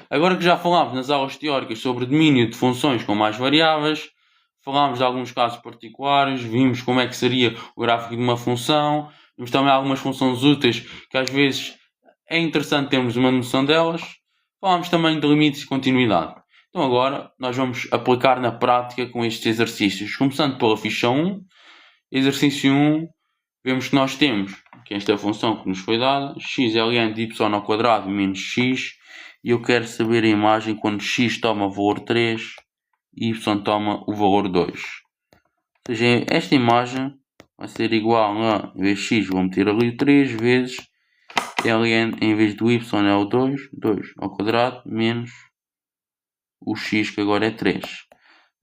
Agora que já falámos nas aulas teóricas sobre domínio de funções com mais variáveis, falámos de alguns casos particulares, vimos como é que seria o gráfico de uma função, vimos também algumas funções úteis que às vezes é interessante termos uma noção delas. Falámos também de limites de continuidade. Então agora nós vamos aplicar na prática com estes exercícios. Começando pela ficha 1, exercício 1, vemos que nós temos que esta função que nos foi dada, x é ln de y ao quadrado menos x, e eu quero saber a imagem quando x toma o valor 3 e y toma o valor 2. Ou seja, esta imagem vai ser igual a, em vez de x, vou meter ali 3 vezes ln, em vez do y é o 2 ao quadrado, menos o x, que agora é 3.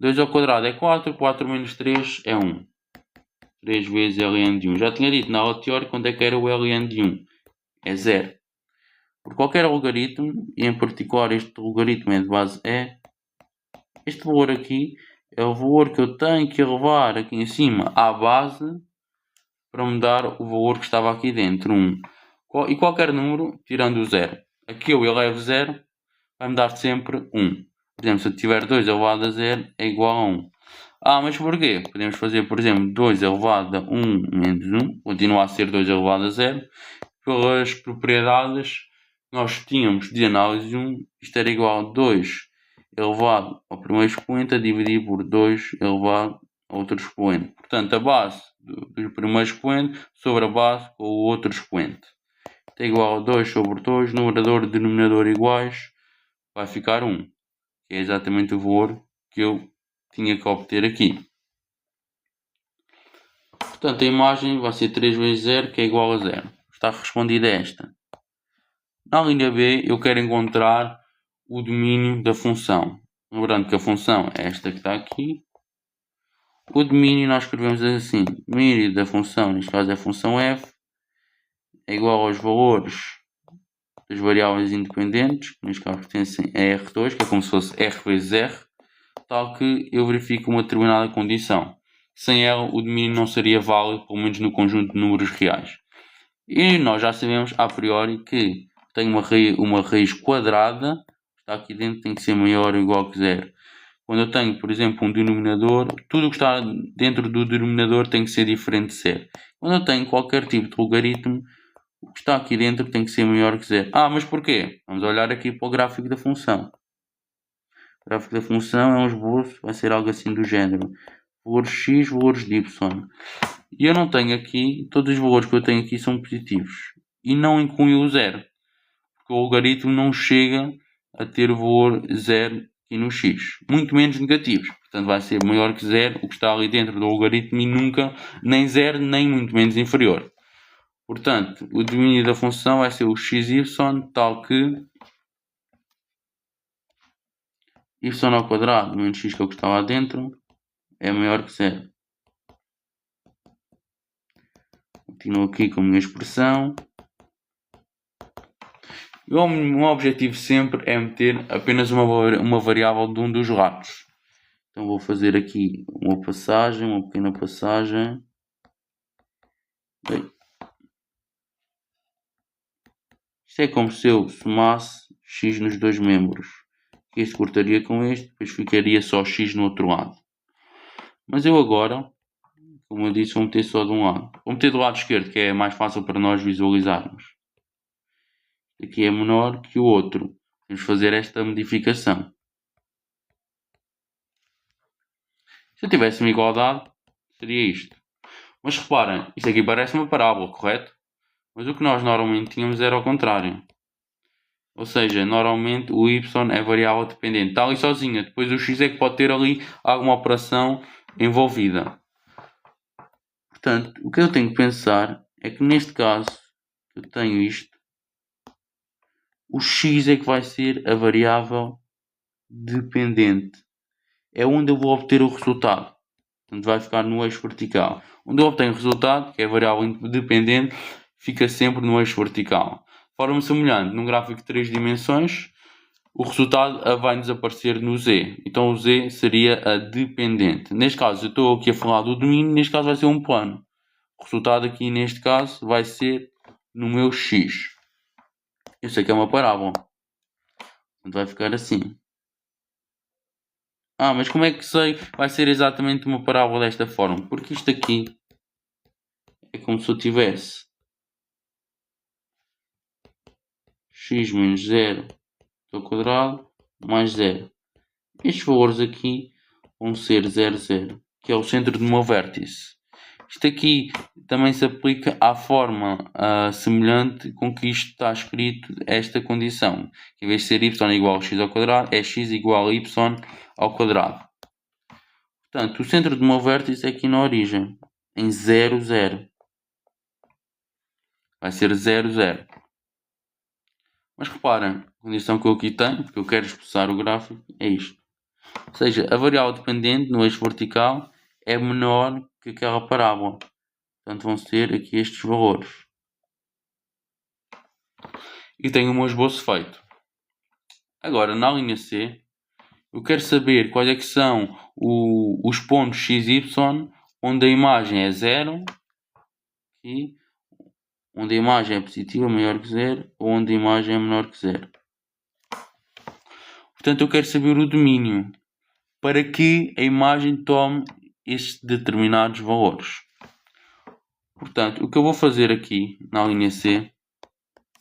2 ao quadrado é 4, 4 menos 3 é 1. 3 vezes ln de 1. Já tinha dito na aula teórica quando é que era o ln de 1. É 0. Por qualquer logaritmo, e em particular este logaritmo é de base e, este valor aqui é o valor que eu tenho que elevar aqui em cima à base para me dar o valor que estava aqui dentro, 1. E qualquer número, tirando o 0. Aqui eu elevo 0, vai-me dar sempre 1. Por exemplo, se eu tiver 2 elevado a 0 é igual a 1. Mas porquê? Podemos fazer, por exemplo, 2 elevado a 1 menos 1, continua a ser 2 elevado a 0, pelas propriedades que nós tínhamos de análise 1, isto era igual a 2 elevado ao primeiro expoente a dividir por 2 elevado ao outro expoente. Portanto, a base do primeiro expoente sobre a base com o outro expoente. Isto é igual a 2 sobre 2, numerador e denominador iguais, vai ficar 1, que é exatamente o valor que eu tinha que obter aqui. Portanto, a imagem vai ser 3 vezes 0, que é igual a 0. Está respondida esta. Na linha B, eu quero encontrar o domínio da função. Lembrando que a função é esta que está aqui. O domínio nós escrevemos assim. O domínio da função, neste caso é a função f, é igual aos valores das variáveis independentes, que neste caso pertencem a R2, que é como se fosse R vezes R, tal que eu verifico uma determinada condição. Sem ela, o domínio não seria válido, pelo menos no conjunto de números reais. E nós já sabemos, a priori, que tem uma raiz quadrada, está aqui dentro, tem que ser maior ou igual que 0. Quando eu tenho, por exemplo, um denominador, tudo o que está dentro do denominador tem que ser diferente de 0. Quando eu tenho qualquer tipo de logaritmo, o que está aqui dentro tem que ser maior que 0. Mas porquê? Vamos olhar aqui para o gráfico da função. O gráfico da função é um esboço, vai ser algo assim do género. Valores x, valores de y. E eu não tenho aqui, todos os valores que eu tenho aqui são positivos. E não incluo o 0. Porque o logaritmo não chega a ter o valor 0 aqui no x. Muito menos negativos. Portanto, vai ser maior que 0 o que está ali dentro do logaritmo e nunca nem 0 nem muito menos inferior. Portanto, o domínio da função vai ser o xy, tal que y ao quadrado menos x, que é o que está lá dentro, é maior que 0. Continuo aqui com a minha expressão. O meu objetivo sempre é meter apenas uma variável de um dos lados. Então vou fazer aqui uma pequena passagem. Bem, isto é como se eu somasse x nos dois membros. Este cortaria com este, depois ficaria só x no outro lado. Mas eu agora, como eu disse, vou meter só de um lado. Vou meter do lado esquerdo, que é mais fácil para nós visualizarmos. Aqui é menor que o outro. Vamos fazer esta modificação. Se eu tivesse uma igualdade, seria isto. Mas reparem, isto aqui parece uma parábola, correto? Mas o que nós normalmente tínhamos era ao contrário. Ou seja, normalmente o y é variável dependente. Está ali sozinha. Depois o x é que pode ter ali alguma operação envolvida. Portanto, o que eu tenho que pensar é que neste caso, eu tenho isto. O x é que vai ser a variável dependente. É onde eu vou obter o resultado. Portanto, vai ficar no eixo vertical. Onde eu obtenho o resultado, que é a variável dependente, fica sempre no eixo vertical. De forma semelhante, num gráfico de 3 dimensões, o resultado vai desaparecer no z. Então o z seria a dependente. Neste caso, eu estou aqui a falar do domínio, neste caso vai ser um plano. O resultado aqui, neste caso, vai ser no meu x. Eu sei que é uma parábola. Portanto, vai ficar assim. Mas como é que sei que vai ser exatamente uma parábola desta forma? Porque isto aqui é como se eu tivesse x menos 0 ao quadrado mais 0. Estes valores aqui vão ser 0, 0, que é o centro do meu vértice. Isto aqui também se aplica à forma semelhante com que isto está escrito, esta condição. Que em vez de ser y igual a x ao quadrado, é x igual a y ao quadrado. Portanto, o centro do meu vértice é aqui na origem, em 0, 0. Vai ser 0, 0. Mas reparem, a condição que eu aqui tenho, porque eu quero expressar o gráfico, é isto. Ou seja, a variável dependente no eixo vertical é menor que aquela parábola. Portanto, vão ser aqui estes valores. E tenho o meu esboço feito. Agora, na linha C, eu quero saber quais é que são os pontos x, y, onde a imagem é 0, aqui, onde a imagem é positiva maior que 0, ou onde a imagem é menor que 0. Portanto, eu quero saber o domínio para que a imagem tome estes determinados valores. Portanto, o que eu vou fazer aqui na linha C,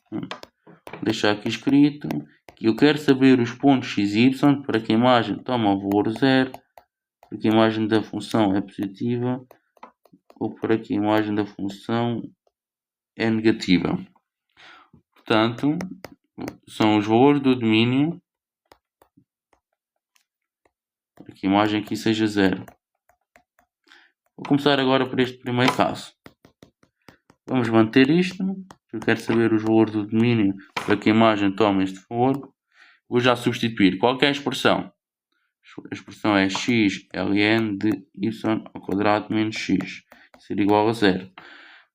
vou deixar aqui escrito que eu quero saber os pontos x e y para que a imagem tome o valor 0, para que a imagem da função é positiva ou para que a imagem da função é negativa. Portanto, são os valores do domínio para que a imagem aqui seja 0. Vou começar agora por este primeiro caso. Vamos manter isto. Eu quero saber os valores do domínio para que a imagem tome este valor. Vou já substituir qualquer expressão. A expressão é x ln de y ao quadrado menos x ser igual a 0.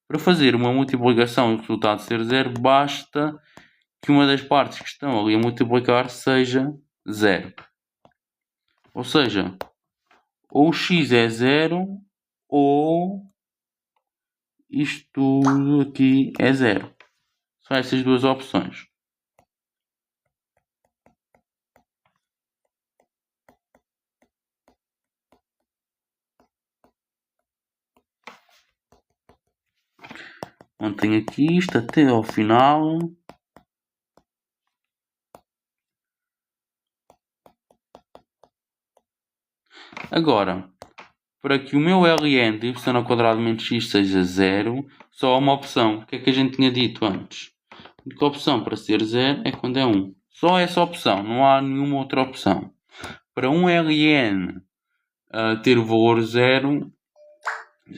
Para fazer uma multiplicação e o resultado ser 0, basta que uma das partes que estão ali a multiplicar seja 0. Ou seja, ou x é 0 ou isto tudo aqui é 0. São essas duas opções. Mantenho aqui isto até ao final. Agora, para que o meu Ln de y ao quadrado menos x seja 0, só há uma opção. O que é que a gente tinha dito antes? A única opção para ser 0 é quando é 1. Só essa opção, não há nenhuma outra opção. Para um Ln ter o valor 0,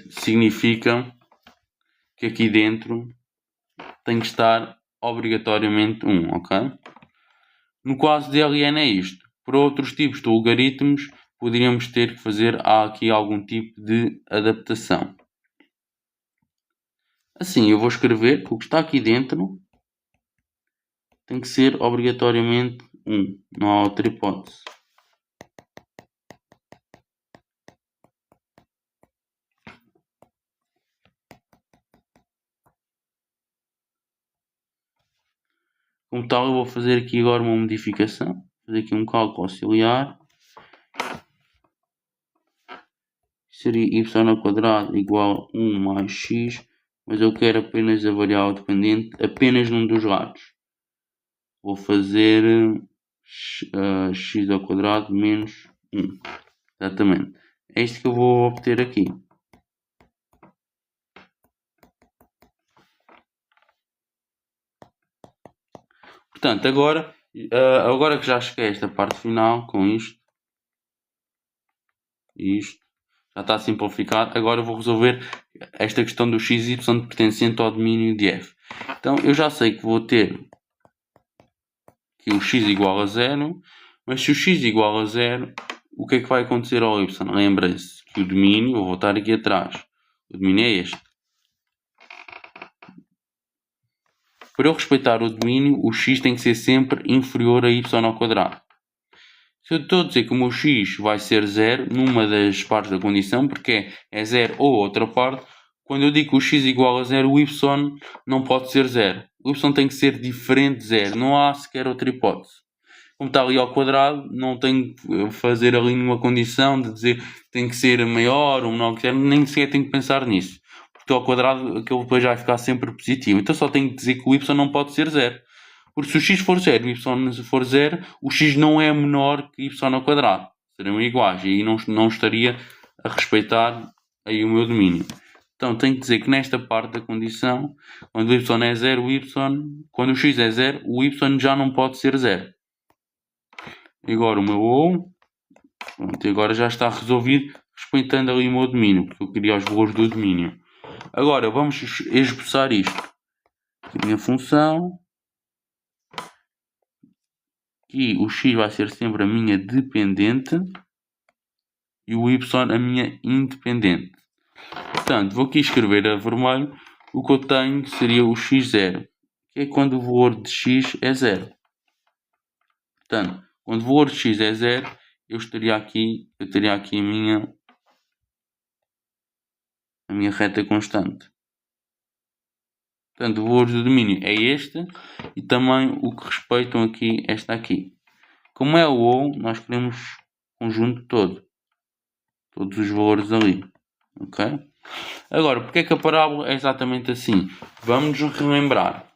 significa que aqui dentro tem que estar obrigatoriamente 1, ok? No caso de Ln é isto. Para outros tipos de logaritmos, poderíamos ter que fazer aqui algum tipo de adaptação. Assim, eu vou escrever que o que está aqui dentro tem que ser obrigatoriamente 1. Não há outra hipótese. Como tal, eu vou fazer aqui agora uma modificação. Vou fazer aqui um cálculo auxiliar. Seria y ao quadrado igual a 1 mais x, mas eu quero apenas a variável dependente apenas num dos lados. Vou fazer x ao quadrado menos 1. Exatamente. É isto que eu vou obter aqui. Portanto, agora que já cheguei a esta parte final com isto, já está simplificado, agora eu vou resolver esta questão do x e y pertencente ao domínio de f. Então, eu já sei que vou ter que o x igual a 0, mas se o x igual a 0, o que é que vai acontecer ao y? Lembrem-se que o domínio, vou voltar aqui atrás, o domínio é este. Para eu respeitar o domínio, o x tem que ser sempre inferior a y ao quadrado. Se eu estou a dizer que o meu x vai ser 0 numa das partes da condição, porque é 0 ou outra parte, quando eu digo que o x igual a 0, o y não pode ser 0. O y tem que ser diferente de 0. Não há sequer outra hipótese. como está ali ao quadrado, não tenho que fazer ali nenhuma condição de dizer que tem que ser maior ou menor, nem sequer tenho que pensar nisso. Porque ao quadrado aquilo depois vai ficar sempre positivo. Então só tenho que dizer que o y não pode ser 0. Porque se o x for 0 e o y for 0, o x não é menor que y ao quadrado. Seriam iguais. E aí não estaria a respeitar aí o meu domínio. Então tenho que dizer que nesta parte da condição, quando o y é 0, quando o x é 0, o y já não pode ser 0. E agora o meu O, pronto, agora já está resolvido, respeitando ali o meu domínio, porque eu queria os valores do domínio. Agora vamos esboçar isto. Aqui a minha função. Aqui o x vai ser sempre a minha dependente e o y a minha independente. Portanto, vou aqui escrever a vermelho. O que eu tenho seria o x0, que é quando o valor de x é 0. Portanto, quando o valor de x é 0, eu teria aqui a minha reta constante. Portanto, o valor do domínio é este e também o que respeitam aqui esta aqui. Como é o O, nós queremos o conjunto todo. Todos os valores ali. Ok? Agora, porque é que a parábola é exatamente assim? Vamos nos relembrar.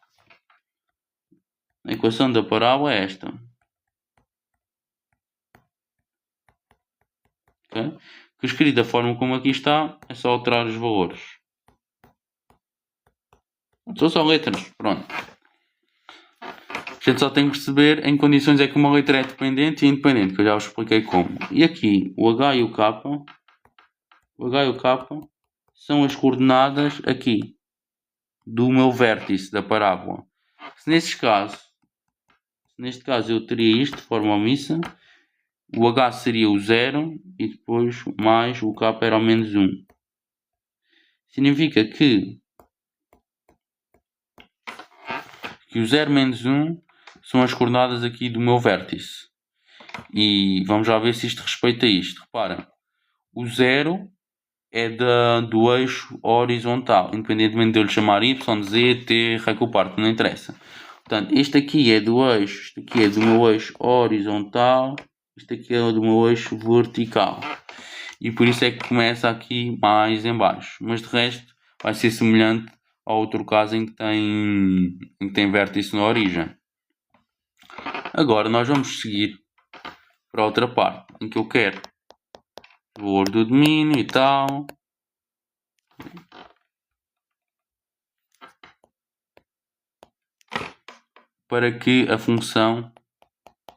A equação da parábola é esta. Okay? Que escrito da forma como aqui está, é só alterar os valores. São só letras, pronto. A gente só tem que perceber em que condições é que uma letra é dependente e independente, que eu já vos expliquei como. E aqui, o H e o K são as coordenadas aqui do meu vértice da parábola. Se neste caso eu teria isto de forma omissa, o H seria o 0 e depois mais o K era o menos 1. Significa que o 0 menos 1 são as coordenadas aqui do meu vértice. E vamos já ver se isto respeita isto. Repara, o 0 é do eixo horizontal, independentemente de eu lhe chamar y, z, t, raiz parte, não interessa. Portanto, este aqui é do meu eixo horizontal, este aqui é do meu eixo vertical. E por isso é que começa aqui mais em baixo. Mas de resto vai ser semelhante ao outro caso em que tem vértice na origem. Agora nós vamos seguir para a outra parte, em que eu quero o valor do domínio e tal. Para que a função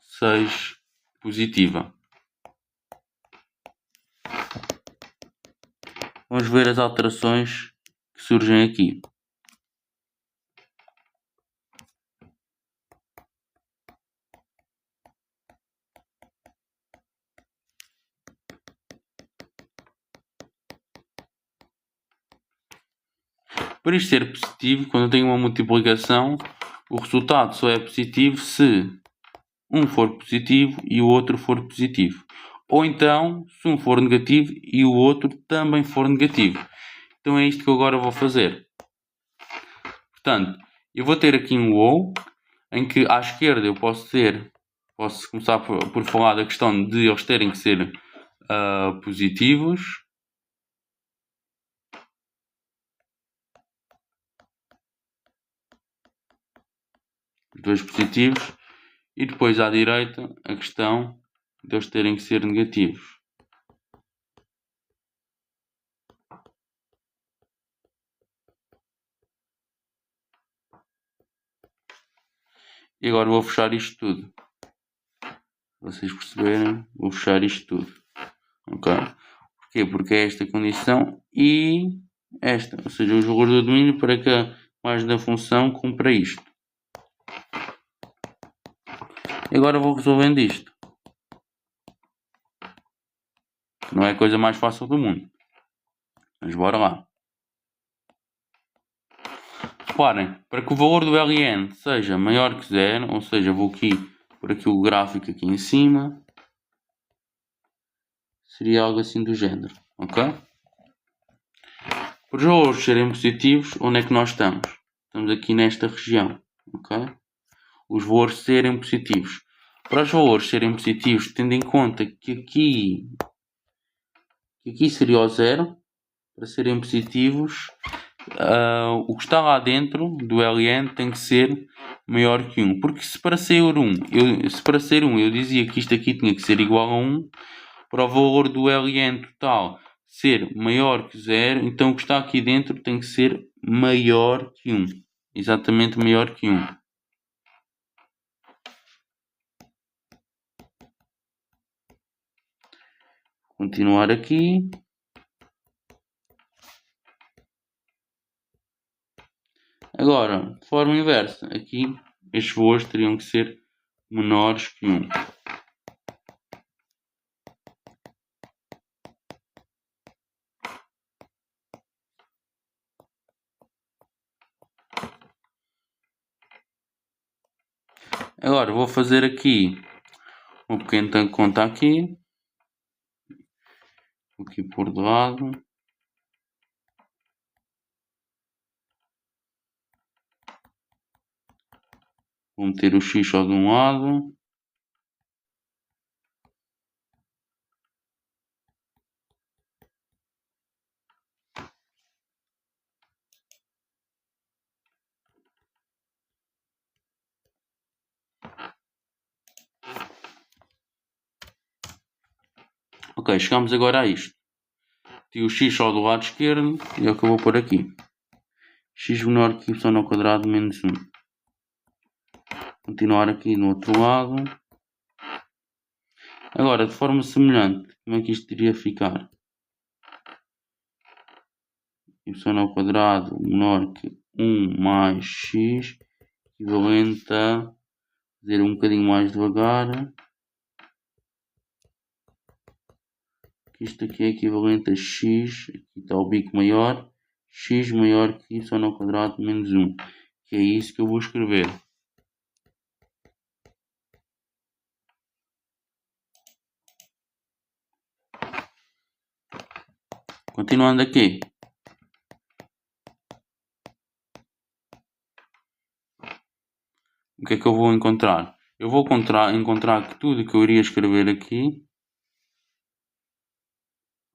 seja positiva. Vamos ver as alterações que surgem aqui. Para isto ser positivo, quando eu tenho uma multiplicação, o resultado só é positivo se um for positivo e o outro for positivo. Ou então, se um for negativo e o outro também for negativo. Então é isto que eu agora vou fazer. Portanto, eu vou ter aqui um ou, em que à esquerda eu posso começar por falar da questão de eles terem que ser positivos. Dois positivos. E depois à direita a questão de eles terem que ser negativos. E agora vou fechar isto tudo. Para vocês perceberem, vou fechar isto tudo. Ok? Porquê? Porque é esta condição e esta. Ou seja, os valores do domínio para que a margem da função cumpra isto. E agora vou resolvendo isto. Não é a coisa mais fácil do mundo. Mas bora lá. Reparem, para que o valor do Ln seja maior que 0, ou seja, vou aqui por aqui o gráfico aqui em cima, seria algo assim do género, ok? Para os valores serem positivos, onde é que nós estamos? Estamos aqui nesta região, ok? Os valores serem positivos. para os valores serem positivos, tendo em conta que aqui seria o 0, para serem positivos, o que está lá dentro do ln tem que ser maior que 1. Porque se para ser 1 eu dizia que isto aqui tinha que ser igual a 1, para o valor do ln total ser maior que 0, então o que está aqui dentro tem que ser maior que 1. Exatamente maior que 1. Continuar aqui. Agora, de forma inversa, aqui estes valores teriam que ser menores que 1. Agora vou fazer aqui um pequeno conta aqui. Vou aqui por de lado. Vou meter o x só de um lado. Ok, chegamos agora a isto. Tinha o x só do lado esquerdo e é o que eu vou pôr aqui. X menor que y ao quadrado menos 1. Continuar aqui no outro lado. Agora, de forma semelhante, como é que isto iria ficar? Y ao quadrado menor que 1 mais x, equivalente a fazer um bocadinho mais devagar. Isto aqui é equivalente a x, aqui está o bico maior, x maior que y ao quadrado menos 1, que é isso que eu vou escrever. Continuando aqui. O que é que eu vou encontrar? Eu vou encontrar que tudo que eu iria escrever aqui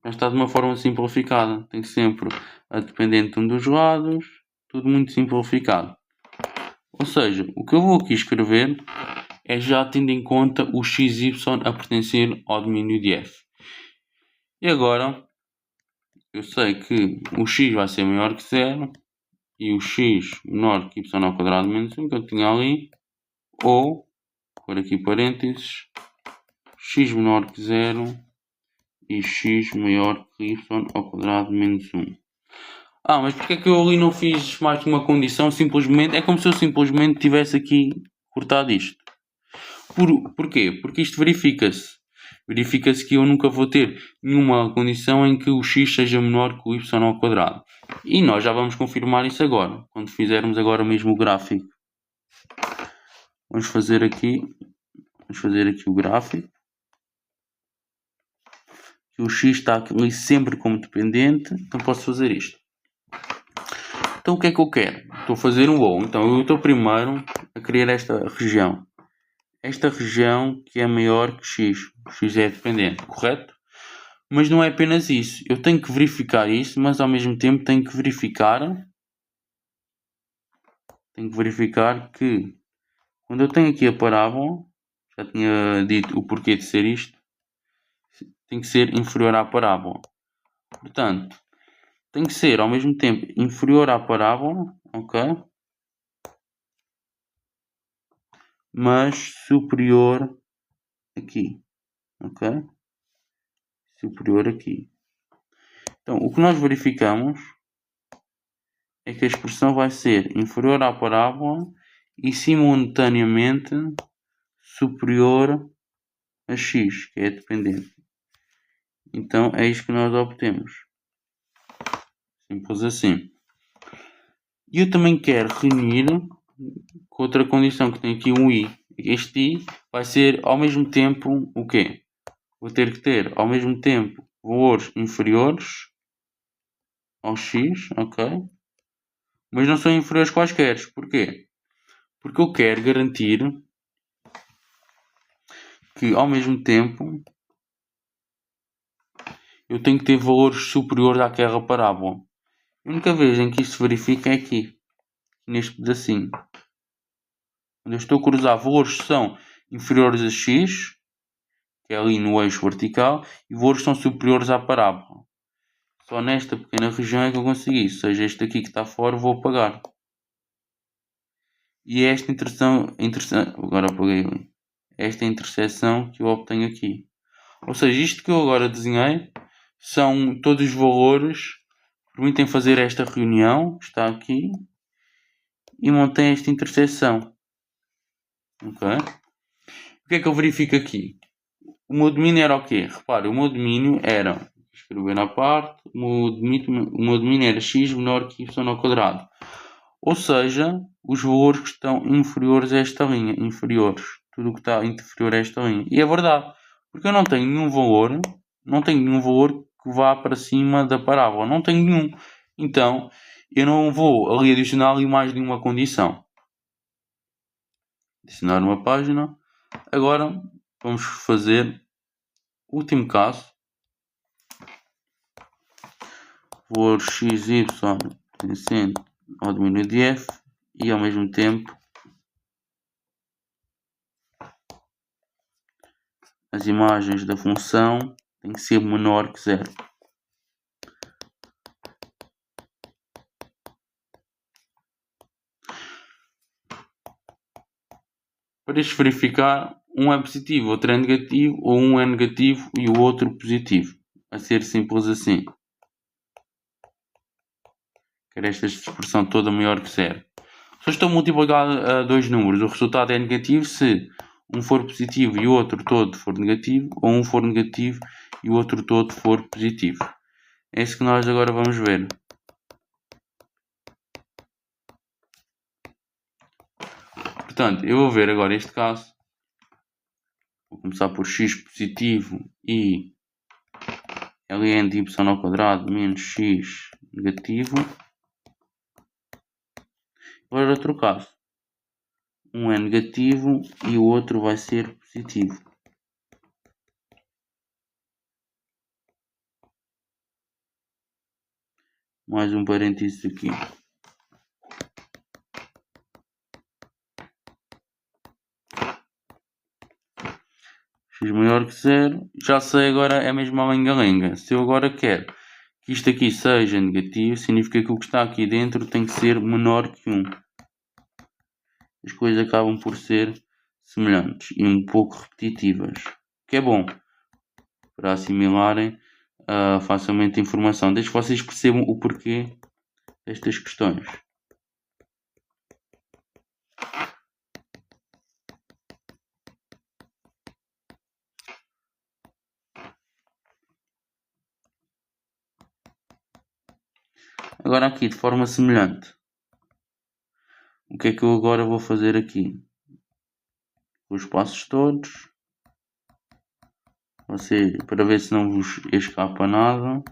já está de uma forma simplificada. Tem sempre a dependente de um dos lados, tudo muito simplificado. Ou seja, o que eu vou aqui escrever é já tendo em conta o xy a pertencer ao domínio de f. E agora, eu sei que o x vai ser maior que 0 e o x menor que y ao quadrado menos 1 que eu tinha ali, ou, por aqui parênteses, x menor que 0 e x maior que y ao quadrado menos 1. Mas porque é que eu ali não fiz mais uma condição? Simplesmente, é como se eu simplesmente tivesse aqui cortado isto. Porquê? Porque isto verifica-se. Verifica-se que eu nunca vou ter nenhuma condição em que o x seja menor que o y ao quadrado. E nós já vamos confirmar isso agora, quando fizermos agora mesmo o gráfico. Vamos fazer aqui o gráfico. O x está ali sempre como dependente, então posso fazer isto. Então o que é que eu quero? Estou a fazer um ou. Então eu estou primeiro a criar esta região. Esta região que é maior que x. O x é dependente, correto? Mas não é apenas isso. Eu tenho que verificar isso, mas ao mesmo tempo tenho que verificar que quando eu tenho aqui a parábola, já tinha dito o porquê de ser isto, tem que ser inferior à parábola. Portanto, tem que ser ao mesmo tempo inferior à parábola, ok? Mas superior aqui, ok? Superior aqui. Então, o que nós verificamos é que a expressão vai ser inferior à parábola e simultaneamente superior a x, que é dependente. Então, é isto que nós obtemos. Simples assim. E eu também quero reunir com outra condição, que tem aqui um i. Este i vai ser ao mesmo tempo o quê? Vou ter que ter ao mesmo tempo valores inferiores ao x, ok? Mas não são inferiores quaisquer. Porquê? Porque eu quero garantir que ao mesmo tempo eu tenho que ter valores superiores àquela parábola. A única vez em que isto se verifica é aqui, neste pedacinho. Quando eu estou a cruzar valores que são inferiores a x, que é ali no eixo vertical, e valores que são superiores à parábola. Só nesta pequena região é que eu consegui isso. Ou seja, este aqui que está fora vou apagar. E é esta agora apaguei ali. Esta interseção que eu obtenho aqui. Ou seja, isto que eu agora desenhei são todos os valores que permitem fazer esta reunião, que está aqui, e montei esta interseção. Ok? O que é que eu verifico aqui? O meu domínio era o quê? Repare, o meu domínio era, escrever na parte, o meu domínio era x menor que y ao quadrado. Ou seja, os valores que estão inferiores a esta linha, inferiores, tudo o que está inferior a esta linha. E é verdade, porque eu não tenho nenhum valor que vá para cima da parábola, não tenho nenhum. Então, eu não vou ali adicionar ali mais nenhuma condição. Adicionar uma página. Agora, vamos fazer o último caso. Valor x, y, pertencente ao domínio de f e ao mesmo tempo as imagens da função têm que ser menor que 0. Para isto verificar, um é positivo, outro é negativo, ou um é negativo e o outro positivo. Vai ser simples assim. Quero esta expressão toda maior que 0. Se eu estou a multiplicar a dois números, o resultado é negativo se um for positivo e o outro todo for negativo, ou um for negativo e o outro todo for positivo. É isso que nós agora vamos ver. Portanto, eu vou ver agora este caso. Vou começar por x positivo e ln de y ao quadrado menos x negativo. Agora outro caso. Um é negativo e o outro vai ser positivo. Mais um parênteses aqui. X maior que 0. Já sei agora, é mesmo a lenga-lenga. Se eu agora quero que isto aqui seja negativo, significa que o que está aqui dentro tem que ser menor que 1. As coisas acabam por ser semelhantes e um pouco repetitivas. O que é bom para assimilarem facilmente a informação. Desde que vocês percebam o porquê destas questões. Agora aqui, de forma semelhante. O que é que eu agora vou fazer aqui? Os passos todos. Para ver se não vos escapa nada.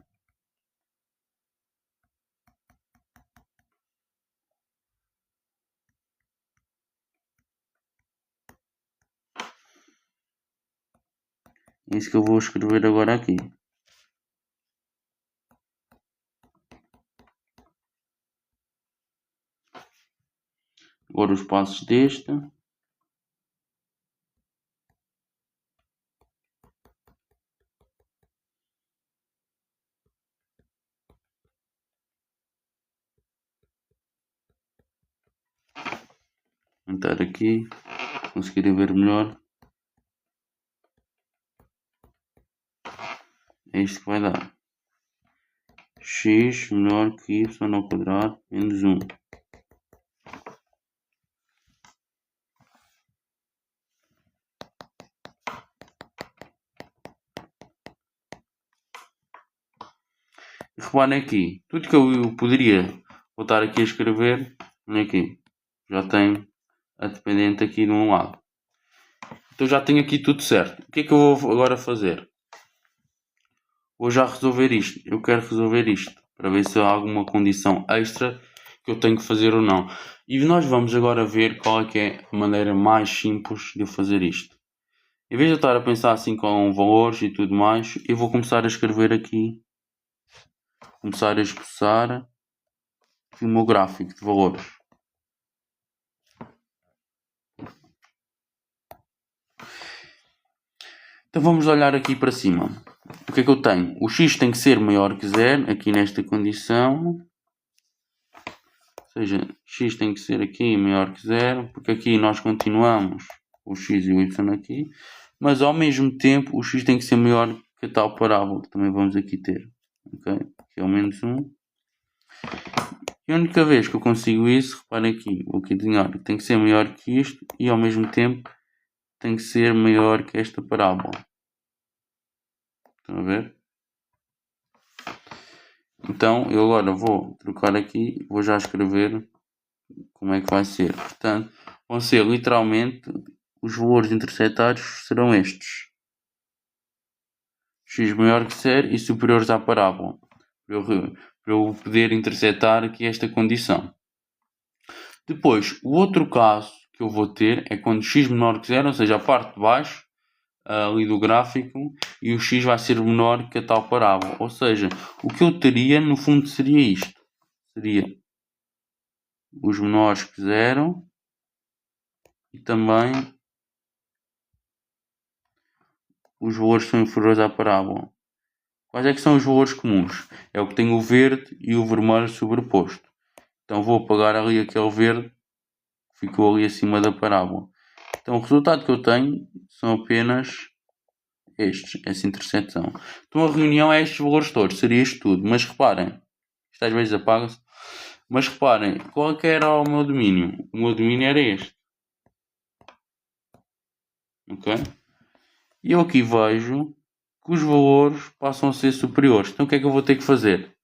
É isso que eu vou escrever agora aqui. Agora os passos deste. Vou entrar aqui. Conseguirem ver melhor. É isto que vai dar. X menor que y ao quadrado menos 1. Reparem aqui, tudo que eu poderia voltar aqui a escrever, aqui, já tenho a dependente aqui de um lado. Então já tenho aqui tudo certo. O que é que eu vou agora fazer? Vou já resolver isto. Eu quero resolver isto, para ver se há alguma condição extra que eu tenho que fazer ou não. E nós vamos agora ver qual é que é a maneira mais simples de eu fazer isto. Em vez de eu estar a pensar assim com valores e tudo mais, eu vou começar a escrever aqui, começar a expressar aqui o meu gráfico de valores. Então vamos olhar aqui para cima. O que é que eu tenho? O x tem que ser maior que 0, aqui nesta condição. Ou seja, x tem que ser aqui maior que 0, porque aqui nós continuamos o x e o y aqui. Mas ao mesmo tempo o x tem que ser maior que a tal parábola, que também vamos aqui ter. Ok? Aqui é o menos 1. E a única vez que eu consigo isso, reparem aqui, vou aqui desenhar, tem que ser maior que isto e ao mesmo tempo tem que ser maior que esta parábola. Estão a ver? Então eu agora vou trocar aqui, vou já escrever como é que vai ser. Portanto, vão ser literalmente os valores intersetados serão estes. X maior que 0 e superiores à parábola. Para eu poder intersetar aqui esta condição. Depois, o outro caso que eu vou ter é quando x menor que 0, ou seja, a parte de baixo ali do gráfico, e o x vai ser menor que a tal parábola. Ou seja, o que eu teria no fundo seria isto. Seria os menores que 0 e também os valores que são inferiores à parábola. Quais é que são os valores comuns? É o que tem o verde e o vermelho sobreposto. Então vou apagar ali aquele verde que ficou ali acima da parábola. Então o resultado que eu tenho são apenas estes, essa interseção. Então a reunião é estes valores todos, seria isto tudo. Mas reparem, isto às vezes apaga-se. Mas reparem, qual é que era o meu domínio? O meu domínio era este. Ok? E eu aqui vejo que os valores passam a ser superiores. Então o que é que eu vou ter que fazer?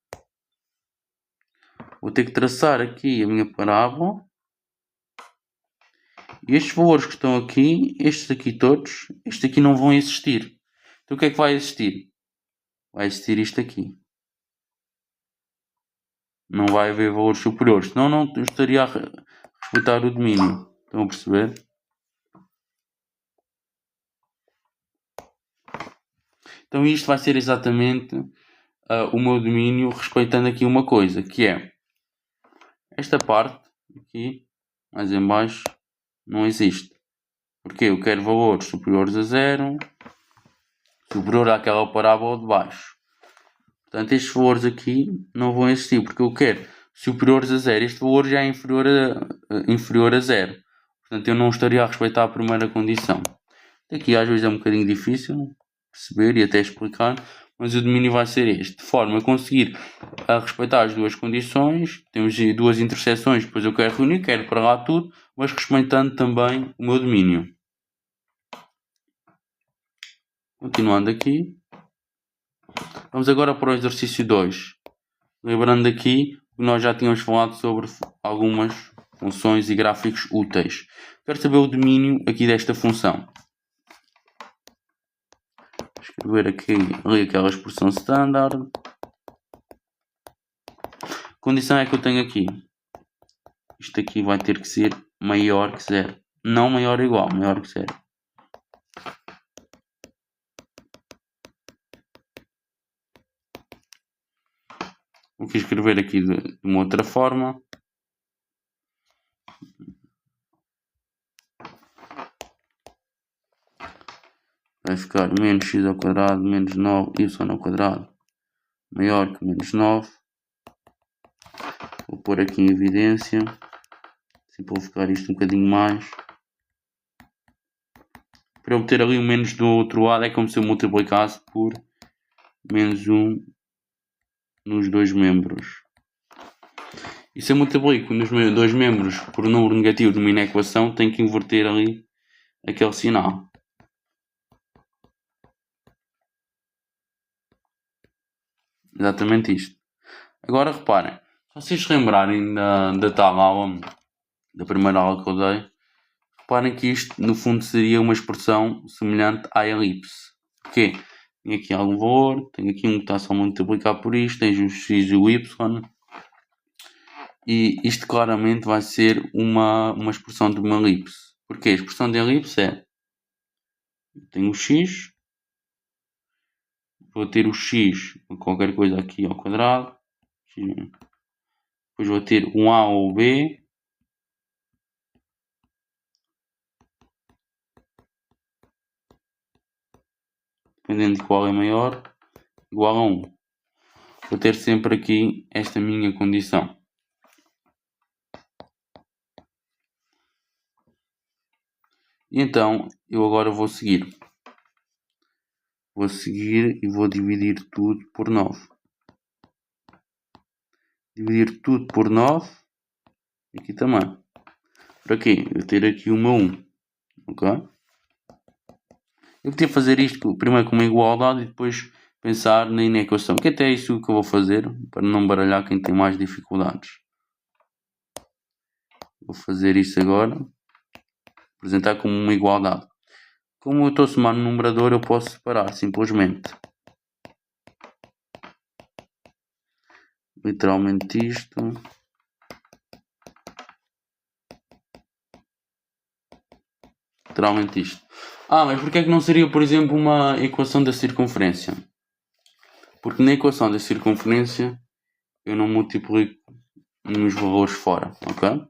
Vou ter que traçar aqui a minha parábola. E estes valores que estão aqui, estes aqui todos, estes aqui não vão existir. Então o que é que vai existir? Vai existir isto aqui. Não vai haver valores superiores. Senão não estaria a respeitar o domínio. Estão a perceber? Então isto vai ser exatamente o meu domínio, respeitando aqui uma coisa, que é esta parte aqui, mais em baixo, não existe. Porque eu quero valores superiores a 0, superior àquela parábola de baixo. Portanto, estes valores aqui não vão existir, porque eu quero superiores a 0. Este valor já é inferior a 0. Portanto, eu não estaria a respeitar a primeira condição. Aqui às vezes é um bocadinho difícil perceber e até explicar, mas o domínio vai ser este. De forma a conseguir respeitar as duas condições, temos duas interseções, depois eu quero reunir, quero para lá tudo, mas respeitando também o meu domínio. Continuando aqui. Vamos agora para o exercício 2. Lembrando aqui que nós já tínhamos falado sobre algumas funções e gráficos úteis. Quero saber o domínio aqui desta função. Vou escrever aqui ali aquela expressão standard. A condição é que eu tenho aqui. Isto aqui vai ter que ser maior que 0. Não maior ou igual, maior que 0. Vou escrever aqui de uma outra forma. Vai ficar menos x ao quadrado menos 9y ao quadrado maior que menos 9. Vou pôr aqui em evidência. Simplificar isto um bocadinho mais. Para eu obter ali o menos do outro lado é como se eu multiplicasse por menos 1 nos dois membros. E se eu multiplico nos dois membros por um número negativo de uma equação, tenho que inverter ali aquele sinal. Exatamente isto. Agora reparem, se vocês se lembrarem da tal aula, da primeira aula que eu dei, reparem que isto no fundo seria uma expressão semelhante à elipse. Porquê? Tenho aqui algum valor, tenho aqui um que está só a multiplicar por isto, tens o x e o y, e isto claramente vai ser uma expressão de uma elipse. Porque a expressão de elipse é tenho o x, vou ter o x, qualquer coisa aqui ao quadrado, depois vou ter um a ou b, dependendo de qual é maior, igual a 1. Vou ter sempre aqui esta minha condição. E então, eu agora vou seguir. Vou seguir e vou dividir tudo por 9. Dividir tudo por 9. Aqui também. Para quê? Eu ter aqui uma 1. Ok? Eu podia fazer isto primeiro com uma igualdade e depois pensar na equação. Que até é isso que eu vou fazer, para não baralhar quem tem mais dificuldades. Vou fazer isso agora. Apresentar como uma igualdade. Como eu estou a somar no numerador, eu posso separar simplesmente. Literalmente isto. Literalmente isto. Mas porquê é que não seria, por exemplo, uma equação da circunferência? Porque na equação da circunferência eu não multiplico nos valores fora, ok?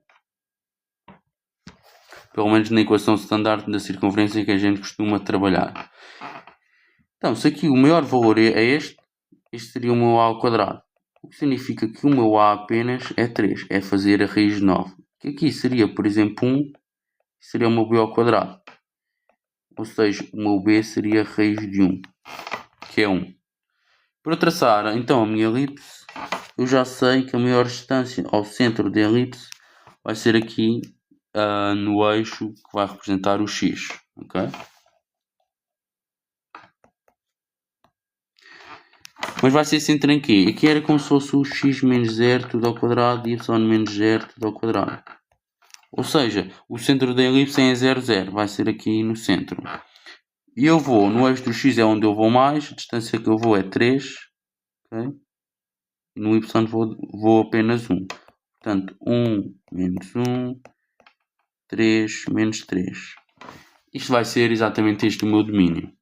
Pelo menos na equação standard da circunferência que a gente costuma trabalhar. Então, se aqui o maior valor é este, este seria o meu a ao quadrado. O que significa que o meu a apenas é 3, é fazer a raiz de 9. Que aqui seria, por exemplo, 1, seria o meu b ao quadrado. Ou seja, o meu b seria a raiz de 1, que é 1. Para traçar então a minha elipse, eu já sei que a maior distância ao centro da elipse vai ser aqui no eixo que vai representar o x, ok? Mas vai ser sempre em quê? Aqui era como se fosse o x menos 0 tudo ao quadrado e y menos 0 tudo ao quadrado. Ou seja, o centro da elipse é 0, 0. Vai ser aqui no centro. E eu vou, no eixo do x é onde eu vou mais. A distância que eu vou é 3. Okay? E no y vou apenas 1. Portanto, 1 menos 1. 3 menos 3. Isto vai ser exatamente este o meu domínio.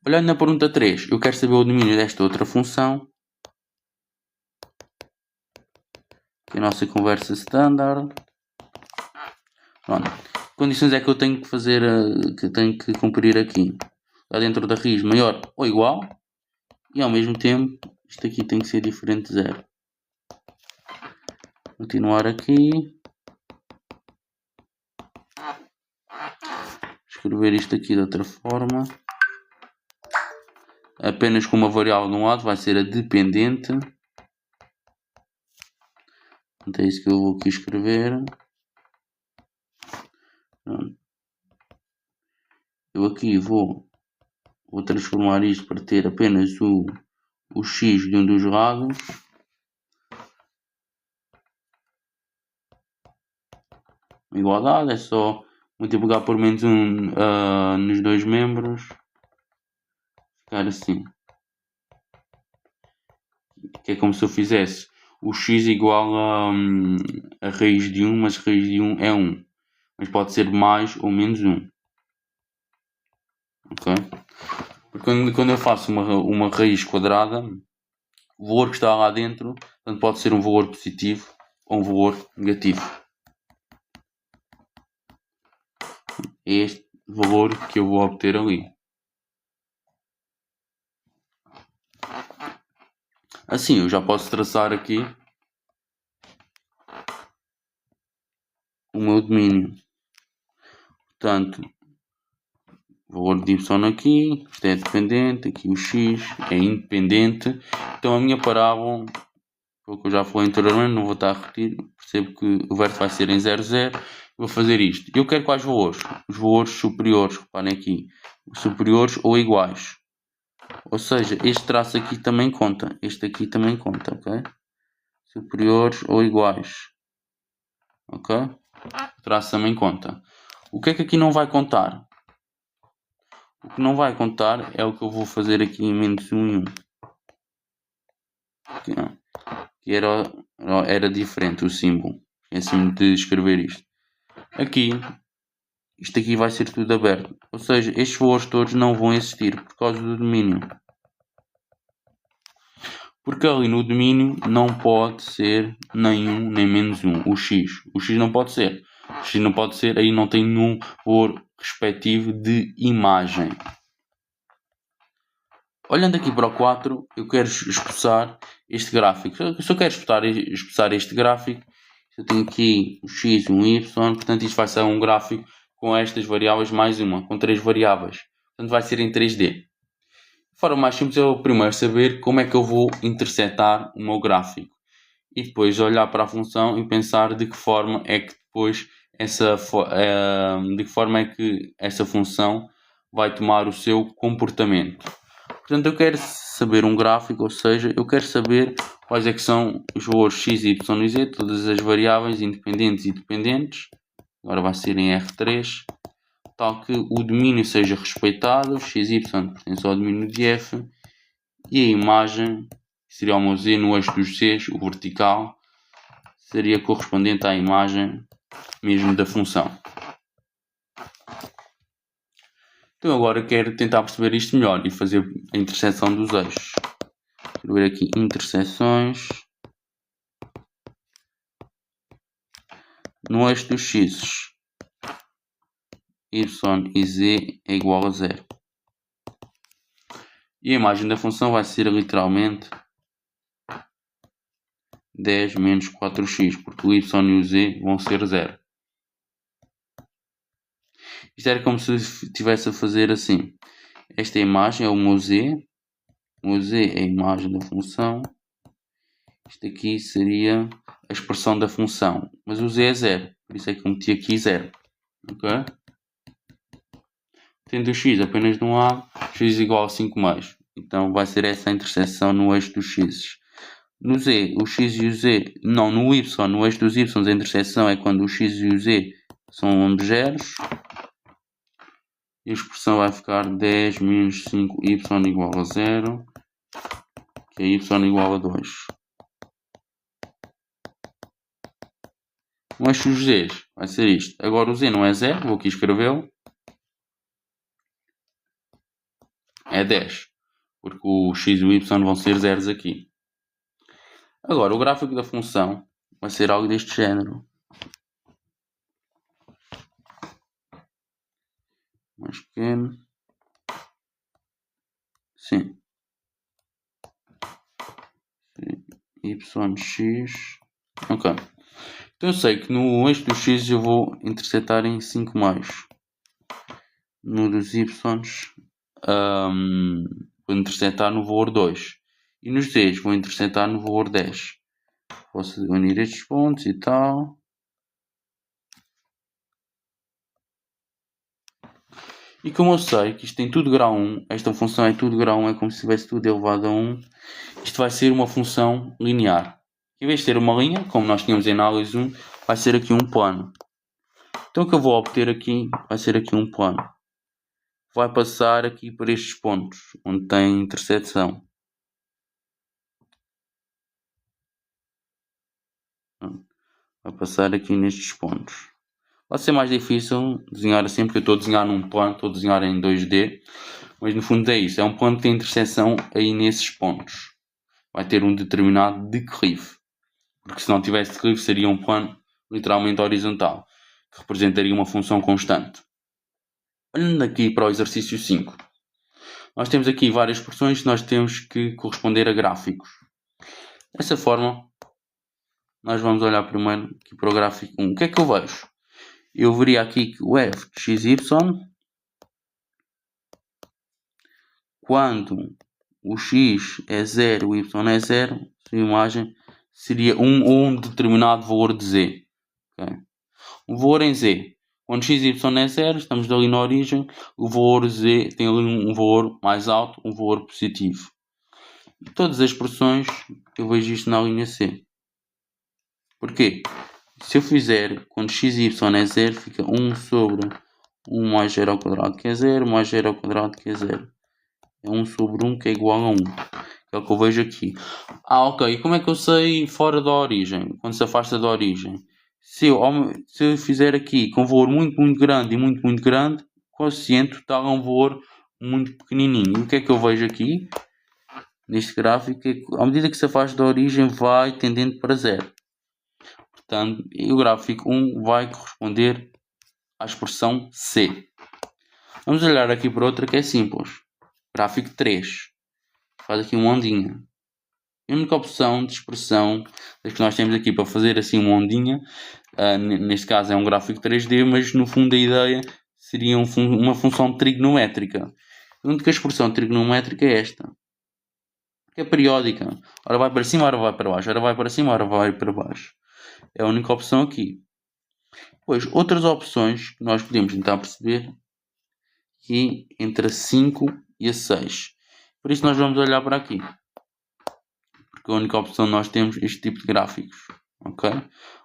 Olhando na pergunta 3, eu quero saber o domínio desta outra função. Que é a nossa conversa standard. Pronto. Que condições é que eu tenho que fazer, que tenho que cumprir aqui? Está dentro da raiz maior ou igual. E ao mesmo tempo, isto aqui tem que ser diferente de 0. Continuar aqui. Escrever isto aqui de outra forma. Apenas com uma variável de um lado vai ser a dependente. Então é isso que eu vou aqui escrever. Eu aqui vou transformar isto para ter apenas o x de um dos lados. Igualdade é só multiplicar por menos 1 nos dois membros. Ficar assim. Que é como se eu fizesse o x igual a raiz de 1, mas a raiz de 1 é 1. Mas pode ser mais ou menos 1. Ok? Porque quando eu faço uma raiz quadrada, o valor que está lá dentro tanto pode ser um valor positivo ou um valor negativo. É este valor que eu vou obter ali. Assim, eu já posso traçar aqui o meu domínio. Portanto, o valor de y aqui, isto é dependente, aqui o x é independente. Então a minha parábola, pelo que eu já falei anteriormente, não vou estar a repetir, percebo que o verso vai ser em 0, 0. Vou fazer isto. Eu quero quais valores? Os valores superiores, reparem aqui, superiores ou iguais. Ou seja, este traço aqui também conta, este aqui também conta, ok? Superiores ou iguais, ok? O traço também conta. O que é que aqui não vai contar? O que não vai contar é o que eu vou fazer aqui em menos 1 e 1. Que era diferente o símbolo. Esqueci-me de escrever isto. Aqui isto aqui vai ser tudo aberto. Ou seja, estes valores todos não vão existir por causa do domínio. Porque ali no domínio não pode ser nem 1 nem menos 1. O x não pode ser. O x não pode ser, aí não tem nenhum valor respectivo de imagem. Olhando aqui para o 4, eu quero expressar este gráfico. Se eu quero expressar este gráfico, eu tenho aqui o x e um y, portanto isto vai ser um gráfico com estas variáveis mais uma, com 3 variáveis. Portanto vai ser em 3D. De forma mais simples, eu primeiro saber como é que eu vou intersetar o meu gráfico. E depois olhar para a função e pensar de que forma é que depois essa função vai tomar o seu comportamento. Portanto, eu quero saber um gráfico, ou seja, eu quero saber quais é que são os valores x, y e z, todas as variáveis independentes e dependentes. Agora vai ser em R3, tal que o domínio seja respeitado, x, y pertence ao domínio de f, e a imagem, que seria o meu z no eixo dos z's, o vertical, seria correspondente à imagem mesmo da função. Então agora quero tentar perceber isto melhor e fazer a interseção dos eixos. Vou ver aqui interseções. No eixo dos x, y e z é igual a 0. E a imagem da função vai ser literalmente 10 menos 4x, porque o y e o z vão ser 0. Isto era como se estivesse a fazer assim. Esta imagem é o meu z. O meu z é a imagem da função. Isto aqui seria a expressão da função. Mas o z é 0. Por isso é que eu meti aqui 0. Ok? Tendo o x apenas de um lado, x igual a 5 meios. Então vai ser essa a interseção no eixo dos x. No z, o x e o z... Não, no y, no eixo dos y, a interseção é quando o x e o z são ambos zeros. E a expressão vai ficar 10 menos 5y igual a 0, que é y igual a 2. No eixo dos z's vai ser isto. Agora o z não é 0, vou aqui escrevê-lo. É 10, porque o x e o y vão ser zeros aqui. Agora, o gráfico da função vai ser algo deste género. Mais pequeno. Sim. YX. Ok. Então eu sei que no eixo dos x eu vou intersetar em 5 mais. No dos y vou intersetar no valor 2. E nos z's vou intersetar no valor 10. Posso unir estes pontos e tal. E como eu sei que isto tem tudo grau 1, esta função é tudo grau 1, é como se tivesse tudo elevado a 1, isto vai ser uma função linear. Em vez de ter uma linha, como nós tínhamos em análise 1, vai ser aqui um plano. Então o que eu vou obter aqui vai ser aqui um plano. Vai passar aqui por estes pontos, onde tem interseção. Vai passar aqui nestes pontos. Vai ser mais difícil desenhar assim, porque eu estou a desenhar num plano, estou a desenhar em 2D. Mas no fundo é isso, é um plano que tem interseção aí nesses pontos. Vai ter um determinado declive. Porque se não tivesse declive seria um plano literalmente horizontal, que representaria uma função constante. Olhando aqui para o exercício 5, nós temos aqui várias expressões que nós temos que corresponder a gráficos. Dessa forma, nós vamos olhar primeiro aqui para o gráfico 1. O que é que eu vejo? Eu veria aqui que o f de x, y, quando o x é 0, o y é 0, a imagem seria um determinado valor de z. Okay? O valor em z, quando x e y é 0, estamos ali na origem, o valor z tem ali um valor mais alto, um valor positivo. E todas as expressões, eu vejo isto na linha C. Porquê? Se eu fizer, quando x e y é 0, fica 1 sobre 1 mais 0 ao quadrado, que é 0, mais 0 ao quadrado, que é 0. É 1 sobre 1, que é igual a 1. É o que eu vejo aqui. Ok, e como é que eu sei fora da origem? Quando se afasta da origem? Se eu fizer aqui com um valor muito, muito grande e muito, muito grande, o quociente total é um valor muito pequenininho. E o que é que eu vejo aqui? Neste gráfico, é que à medida que se afasta da origem, vai tendendo para zero. Portanto, o gráfico 1 vai corresponder à expressão C. Vamos olhar aqui para outra que é simples. Gráfico 3. Faz aqui uma ondinha. A única opção de expressão que nós temos aqui para fazer assim uma ondinha, neste caso é um gráfico 3D, mas no fundo a ideia seria uma função trigonométrica. A única expressão trigonométrica é esta, que é periódica. Ora vai para cima, ora vai para baixo, ora vai para cima, ora vai para baixo. É a única opção aqui. Pois, outras opções que nós podemos tentar perceber aqui entre a 5 e a 6. Por isso nós vamos olhar para aqui. Porque a única opção nós temos este tipo de gráficos. Ok?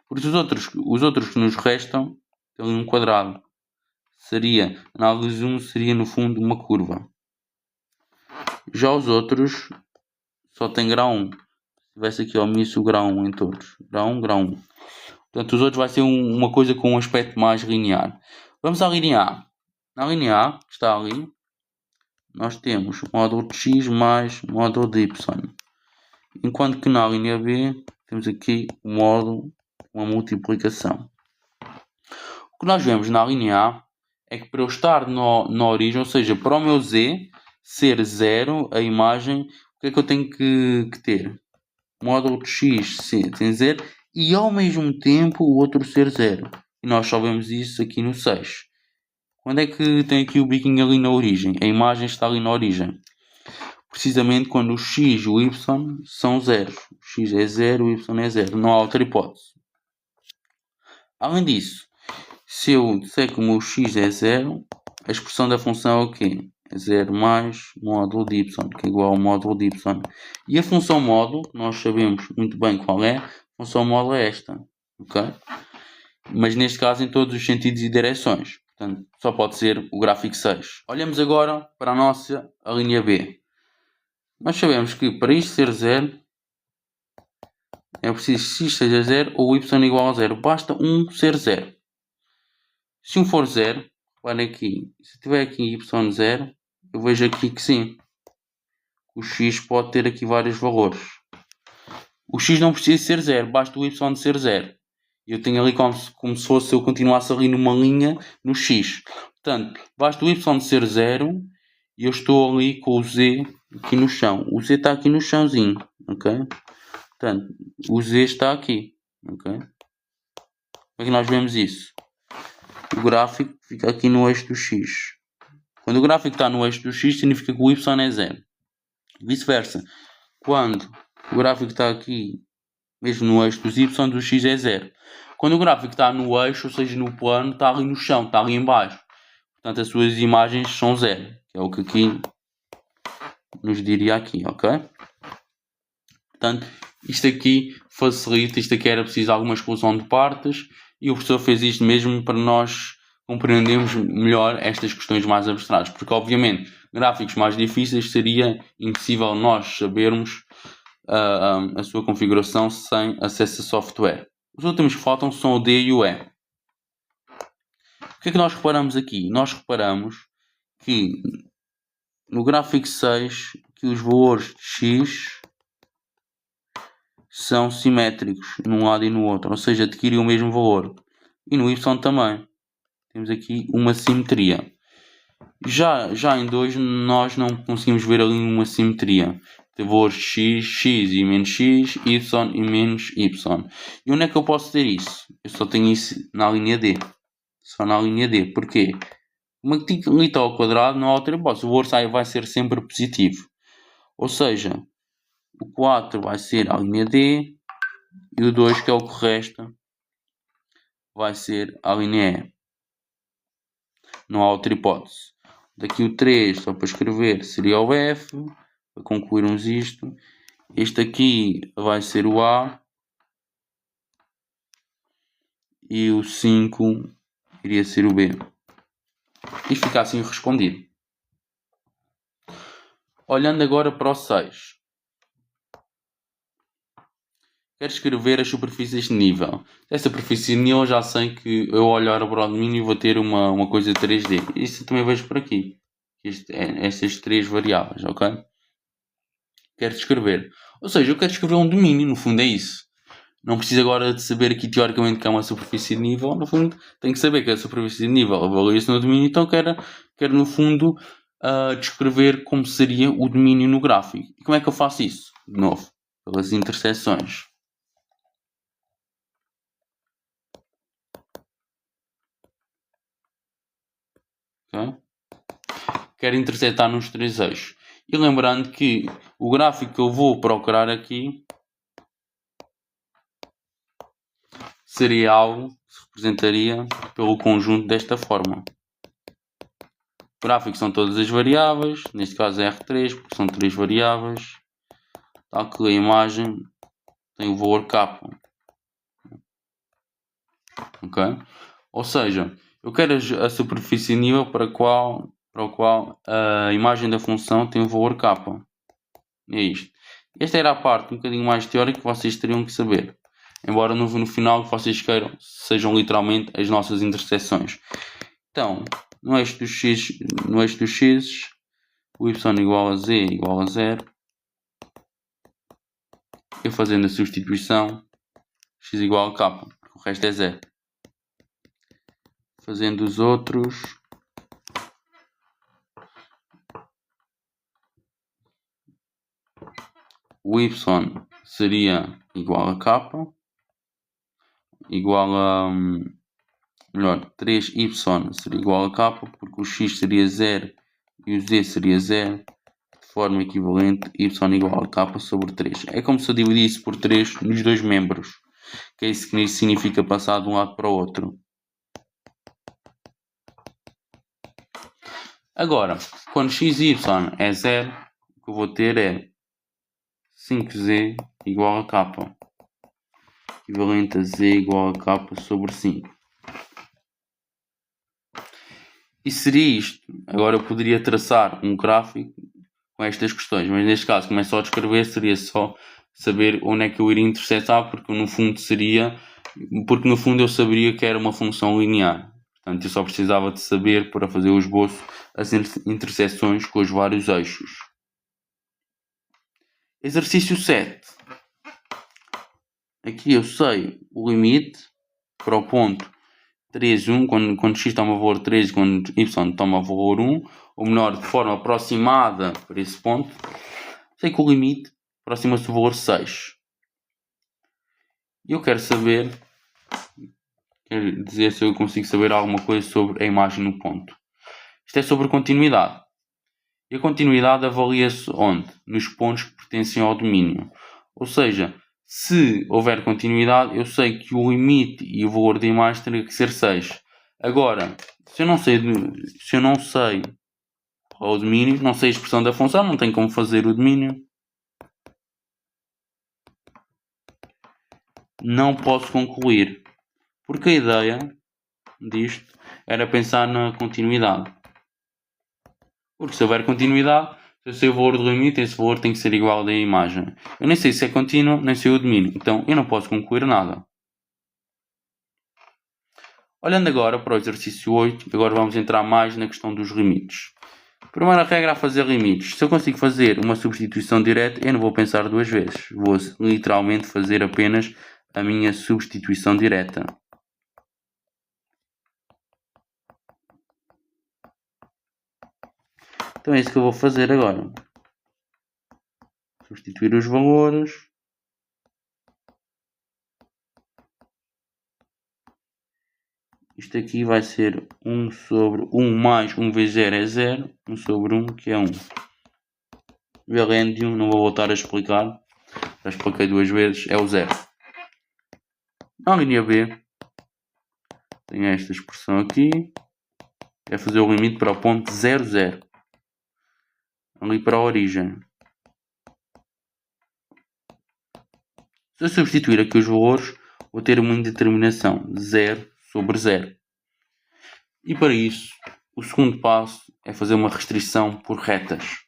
Por isso os outros que nos restam têm um quadrado. Seria, análise 1 seria no fundo uma curva. Já os outros só tem grau 1. Se tivesse aqui omisso o grau 1 em todos. Grau 1, grau 1. Portanto, os outros vai ser uma coisa com um aspecto mais linear. Vamos à linha A. Na linha A, que está ali, nós temos módulo de x mais módulo de y. Enquanto que na linha B, temos aqui o módulo, uma multiplicação. O que nós vemos na linha A é que para eu estar na origem, ou seja, para o meu z ser 0, a imagem, o que é que eu tenho que ter? O módulo de x tem 0 e ao mesmo tempo o outro ser 0. E nós só vemos isso aqui no 6. Quando é que tem aqui o biquinho ali na origem? A imagem está ali na origem. Precisamente quando o x e o y são zeros. O x é 0, o y é 0. Não há outra hipótese. Além disso, se eu disser que o meu x é 0, a expressão da função é o quê? É 0 mais módulo de y, que é igual ao módulo de y. E a função módulo, nós sabemos muito bem qual é. A função módulo é esta. Ok? Mas neste caso em todos os sentidos e direções. Portanto, só pode ser o gráfico 6. Olhamos agora para a linha B. Nós sabemos que para isto ser 0, é preciso que x seja 0 ou y igual a 0. Basta um ser 0. Se um for 0, olha aqui, se tiver aqui y 0, eu vejo aqui que sim. O x pode ter aqui vários valores. O x não precisa ser 0, basta o y ser 0. Eu tenho ali como se fosse eu continuasse ali numa linha no x. Portanto, basta o y ser 0 e eu estou ali com o z aqui no chão. O z está aqui no chãozinho, ok? Portanto, o z está aqui, ok? Como é que nós vemos isso? O gráfico fica aqui no eixo do x. Quando o gráfico está no eixo do x, significa que o y é 0. Vice-versa. Quando o gráfico está aqui, mesmo no eixo dos y, do x é 0. Quando o gráfico está no eixo, ou seja, no plano, está ali no chão, está ali em baixo. Portanto, as suas imagens são 0. Que é o que aqui nos diria aqui, ok? Portanto, isto aqui facilita, isto aqui era preciso alguma exclusão de partes e o professor fez isto mesmo para nós compreendermos melhor estas questões mais abstratas, porque obviamente gráficos mais difíceis seria impossível nós sabermos a sua configuração sem acesso a software. Os últimos que faltam são o D e o E. O que é que nós reparamos aqui? Nós reparamos que no gráfico 6 que os valores de x são simétricos num lado e no outro, ou seja, adquirem o mesmo valor. E no y também. Temos aqui uma simetria. Já em 2 nós não conseguimos ver ali uma simetria. Tem valores x, x e menos x, y e menos y. E onde é que eu posso ter isso? Eu só tenho isso na linha D. Só na linha D. Porquê? Uma que ali está ao quadrado não há outra hipótese. O valor vai ser sempre positivo. Ou seja, o 4 vai ser a linha D e o 2, que é o que resta, vai ser a linha E. Não há outra hipótese. Daqui o 3, só para escrever, seria o F. Para concluirmos isto. Este aqui vai ser o A. E o 5 iria ser o B. E fica assim respondido. Olhando agora para o 6. Quero escrever as superfícies de nível. Essa superfície de nível já sei que eu olhar para o domínio vou ter uma coisa 3D. Isso também vejo por aqui. Estas três variáveis, ok? Quero descrever. Ou seja, eu quero descrever um domínio, no fundo é isso. Não preciso agora de saber aqui teoricamente que é uma superfície de nível. No fundo, tenho que saber que a superfície de nível avalia-se no domínio. Então quero no fundo descrever como seria o domínio no gráfico. E como é que eu faço isso? De novo, pelas interseções. Okay? Quero intersetar nos três eixos. E lembrando que o gráfico que eu vou procurar aqui seria algo que se representaria pelo conjunto desta forma. O gráfico são todas as variáveis, neste caso é R3, porque são três variáveis, tal que a imagem tem o valor K. Ok? Ou seja, eu quero a superfície nível para o qual a imagem da função tem o valor K. É isto. Esta era a parte um bocadinho mais teórica que vocês teriam que saber. Embora no final que vocês queiram sejam literalmente as nossas interseções. Então, no eixo dos x, o y igual a z igual a 0. Eu fazendo a substituição, x igual a k, porque o resto é 0. Fazendo os outros, o y seria igual a k, igual a, melhor, 3y seria igual a k, porque o x seria 0 e o z seria 0, de forma equivalente, y igual a k sobre 3. É como se eu dividisse por 3 nos dois membros, que é isso que significa passar de um lado para o outro. Agora, quando x e y é 0, o que eu vou ter é 5z igual a k, equivalente a z igual a k sobre 5. E seria isto. Agora eu poderia traçar um gráfico com estas questões, mas neste caso, como é só descrever, seria só saber onde é que eu iria intersetar, porque no fundo eu saberia que era uma função linear. Portanto, eu só precisava de saber, para fazer o esboço, as interseções com os vários eixos. Exercício 7. Aqui eu sei o limite para o ponto 3, 1, quando x toma valor 3 e quando y toma valor 1, ou melhor, de forma aproximada para esse ponto, sei que o limite aproxima-se do valor 6. E eu quero dizer se eu consigo saber alguma coisa sobre a imagem no ponto. Isto é sobre continuidade. E a continuidade avalia-se onde? Nos pontos que pertencem ao domínio. Ou seja, se houver continuidade, eu sei que o limite e o valor da imagem teria que ser 6. Agora, se eu não sei o domínio, não sei a expressão da função, não tenho como fazer o domínio, não posso concluir. Porque a ideia disto era pensar na continuidade. Porque se houver continuidade, se eu sei o valor do limite, esse valor tem que ser igual ao da imagem. Eu nem sei se é contínuo, nem sei o domínio. Então eu não posso concluir nada. Olhando agora para o exercício 8, agora vamos entrar mais na questão dos limites. Primeira regra a fazer limites. Se eu consigo fazer uma substituição direta, eu não vou pensar duas vezes. Vou literalmente fazer apenas a minha substituição direta. Então é isso que eu vou fazer agora. Substituir os valores. Isto aqui vai ser 1 sobre 1 mais 1 vezes 0 é 0. 1 sobre 1 que é 1. O ln de 1 não vou voltar a explicar. Já expliquei duas vezes. É o 0. Na linha B. Tenho esta expressão aqui. É fazer o limite para o ponto 0, 0. Ali para a origem. Se eu substituir aqui os valores, vou ter uma indeterminação 0 sobre 0. E para isso, o segundo passo é fazer uma restrição por retas.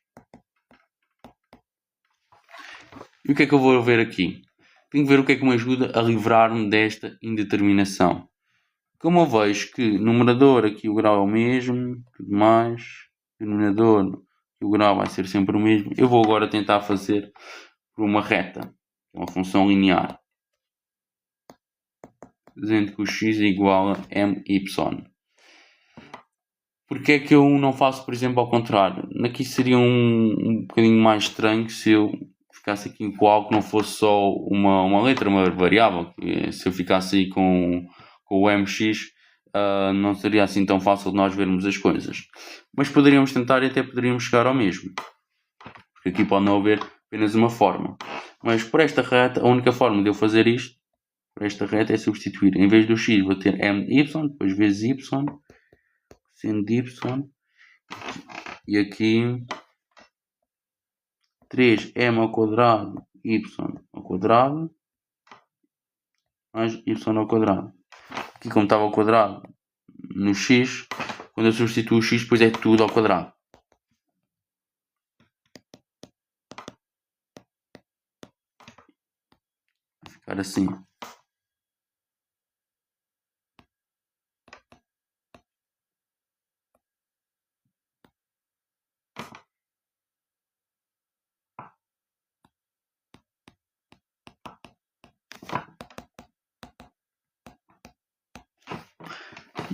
E o que é que eu vou ver aqui? tenho que ver o que é que me ajuda a livrar-me desta indeterminação. Como eu vejo que numerador aqui o grau é o mesmo, tudo mais, denominador o grau vai ser sempre o mesmo, eu vou agora tentar fazer por uma reta, que é uma função linear, dizendo que o x é igual a my. Porque é que eu não faço, por exemplo, ao contrário? Aqui seria um bocadinho mais estranho se eu ficasse aqui com algo que não fosse só uma letra, uma variável. Se eu ficasse aí com o mx, não seria assim tão fácil de nós vermos as coisas. Mas poderíamos tentar e até poderíamos chegar ao mesmo. Porque aqui pode não haver apenas uma forma. Mas por esta reta, a única forma de eu fazer isto, por esta reta, é substituir. Em vez do x, vou ter my, depois vezes y, sendo de y, e aqui 3m ao quadrado, y ao quadrado, mais y ao quadrado. Aqui como estava ao quadrado no x, quando eu substituo o x, depois é tudo ao quadrado. Vai ficar assim.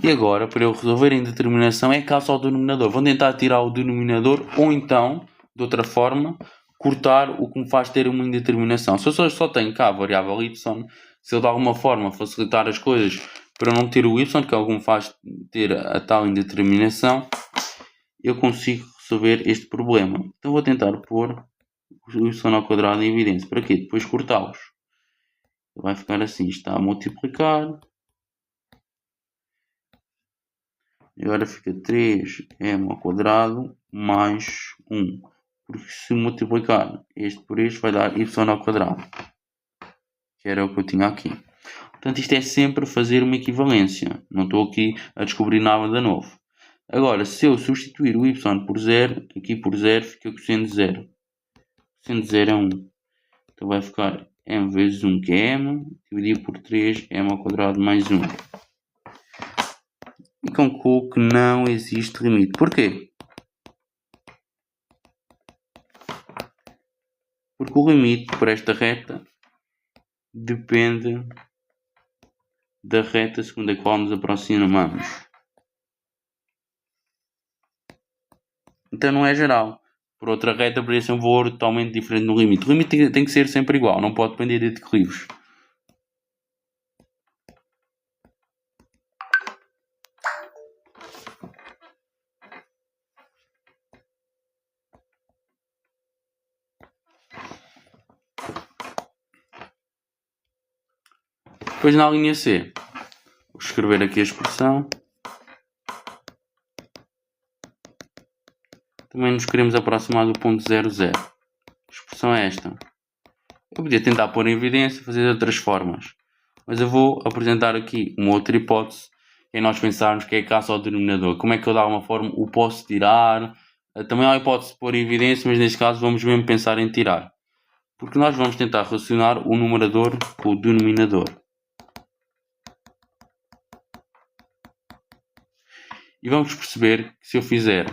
E agora, para eu resolver a indeterminação, é caso ao denominador. Vou tentar tirar o denominador ou então, de outra forma, cortar o que me faz ter uma indeterminação. Se eu só tenho cá a variável y, se eu de alguma forma facilitar as coisas para não ter o y, que é o que me faz ter a tal indeterminação, eu consigo resolver este problema. Então vou tentar pôr o y ao quadrado em evidência. Para quê? Depois cortá-los. Vai ficar assim, está a multiplicar. Agora fica 3m ao quadrado mais 1. Porque se multiplicar este por este vai dar y ao quadrado. Que era o que eu tinha aqui. Portanto, isto é sempre fazer uma equivalência. Não estou aqui a descobrir nada de novo. Agora, se eu substituir o y por 0, aqui por 0 fica cosseno de 0. Cosseno de 0 é 1. Então vai ficar m vezes 1, que é m, dividido por 3m ao quadrado mais 1. E concluo que não existe limite. Porquê? Porque o limite por esta reta depende da reta segundo a qual nos aproximamos. Então não é geral. Por outra reta poderia ser um valor totalmente diferente no limite. O limite tem que ser sempre igual, não pode depender de declivos. Depois na linha C, vou escrever aqui a expressão. Também nos queremos aproximar do ponto 0, 0. A expressão é esta. Eu podia tentar pôr em evidência e fazer de outras formas. Mas eu vou apresentar aqui uma outra hipótese, que é nós pensarmos que é caso ao denominador. Como é que eu de alguma forma o posso tirar? Também há a hipótese de pôr em evidência, mas neste caso vamos mesmo pensar em tirar. Porque nós vamos tentar relacionar o numerador com o denominador. E vamos perceber que se eu fizer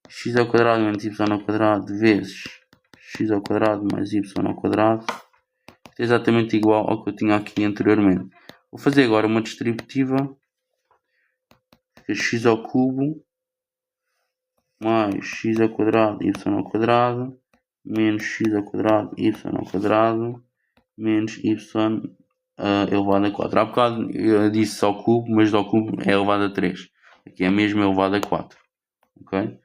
x ao quadrado menos y ao quadrado vezes x ao quadrado mais y ao quadrado é exatamente igual ao que eu tinha aqui anteriormente. Vou fazer agora uma distributiva. Fica x ao cubo mais x ao quadrado y ao quadrado menos x ao quadrado y ao quadrado menos y elevado a 4. Há bocado eu disse ao cubo, mas ao cubo é elevado a 3. Aqui é mesmo elevado a 4. Ok?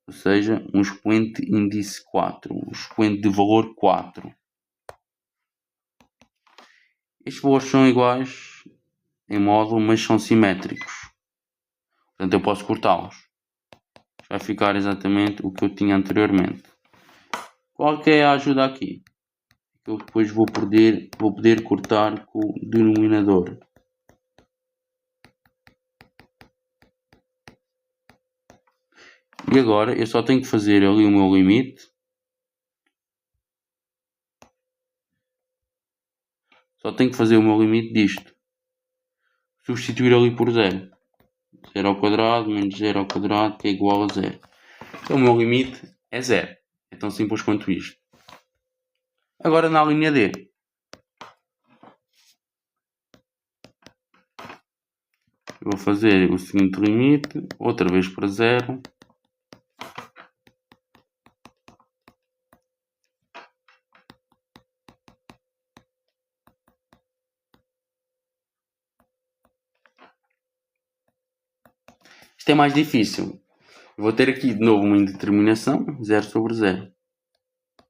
Ou seja, um expoente índice 4. Um expoente de valor 4. Estes valores são iguais em módulo, mas são simétricos. Portanto, eu posso cortá-los. Vai ficar exatamente o que eu tinha anteriormente. Qual que é a ajuda aqui? Eu depois vou poder cortar com o denominador. E agora eu só tenho que fazer ali o meu limite. Só tenho que fazer o meu limite disto. Substituir ali por 0. 0 ao quadrado menos 0 ao quadrado que é igual a 0. Então o meu limite é 0. É tão simples quanto isto. Agora na linha D. Eu vou fazer o seguinte limite, outra vez para 0. Isto é mais difícil. Eu vou ter aqui de novo uma indeterminação, 0 sobre 0.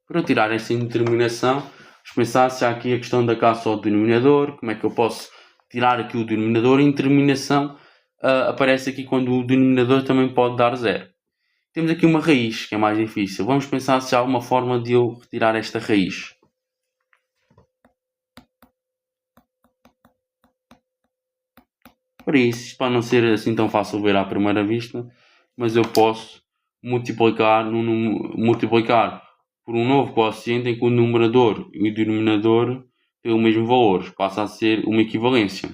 Para eu tirar essa indeterminação, vamos pensar se há aqui a questão da caça ao denominador, como é que eu posso tirar aqui o denominador. A indeterminação aparece aqui quando o denominador também pode dar 0. Temos aqui uma raiz, que é mais difícil. Vamos pensar se há uma forma de eu retirar esta raiz. Por isso, isto pode não ser assim tão fácil ver à primeira vista, mas eu posso multiplicar por um novo quociente em que o numerador e o denominador têm o mesmo valor. Passa a ser uma equivalência.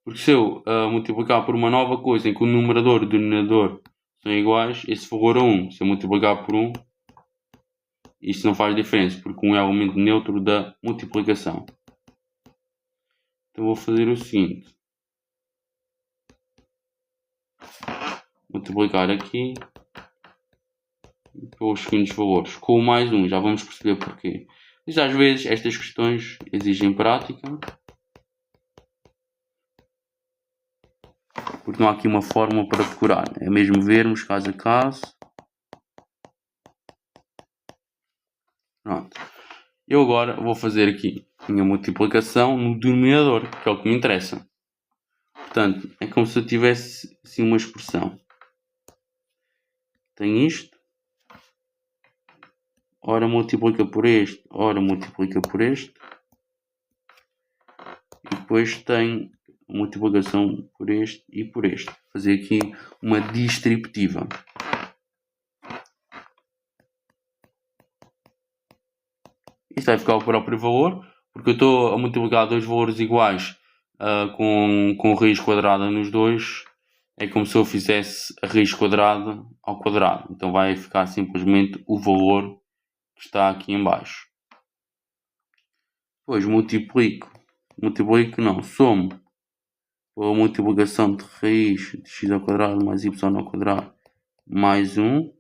Porque se eu multiplicar por uma nova coisa em que o numerador e o denominador são iguais, esse valor é 1. Se eu multiplicar por 1, isto não faz diferença, porque 1 é o elemento neutro da multiplicação. Então vou fazer o seguinte. Multiplicar aqui pelos seguintes valores, com o mais 1, já vamos perceber porquê. Mas às vezes estas questões exigem prática, porque não há aqui uma fórmula para decorar, é mesmo vermos caso a caso. Pronto. Eu agora vou fazer aqui a minha multiplicação no denominador, que é o que me interessa. Portanto, é como se eu tivesse assim uma expressão. Tenho isto. Ora multiplica por este, ora multiplica por este. E depois tenho multiplicação por este e por este. Fazer aqui uma distributiva. Isto vai ficar o próprio valor, porque eu estou a multiplicar dois valores iguais com raiz quadrada nos dois. É como se eu fizesse a raiz quadrada ao quadrado. Então vai ficar simplesmente o valor que está aqui em baixo. Depois somo pela multiplicação de raiz de x ao quadrado mais y ao quadrado mais 1.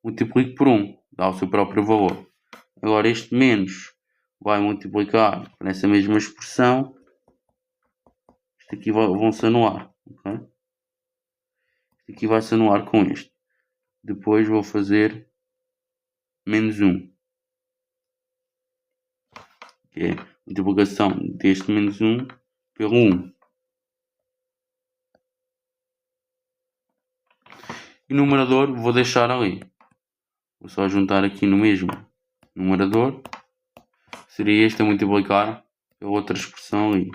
Multiplico por 1, dá o seu próprio valor. Agora este menos vai multiplicar por essa mesma expressão. Isto aqui vão-se anular. Okay? Isto aqui vai-se anular com este. Depois vou fazer menos 1. Que é a multiplicação deste menos 1 pelo 1. E o numerador vou deixar ali. Vou só juntar aqui no mesmo numerador. Seria este a multiplicar pela outra expressão ali.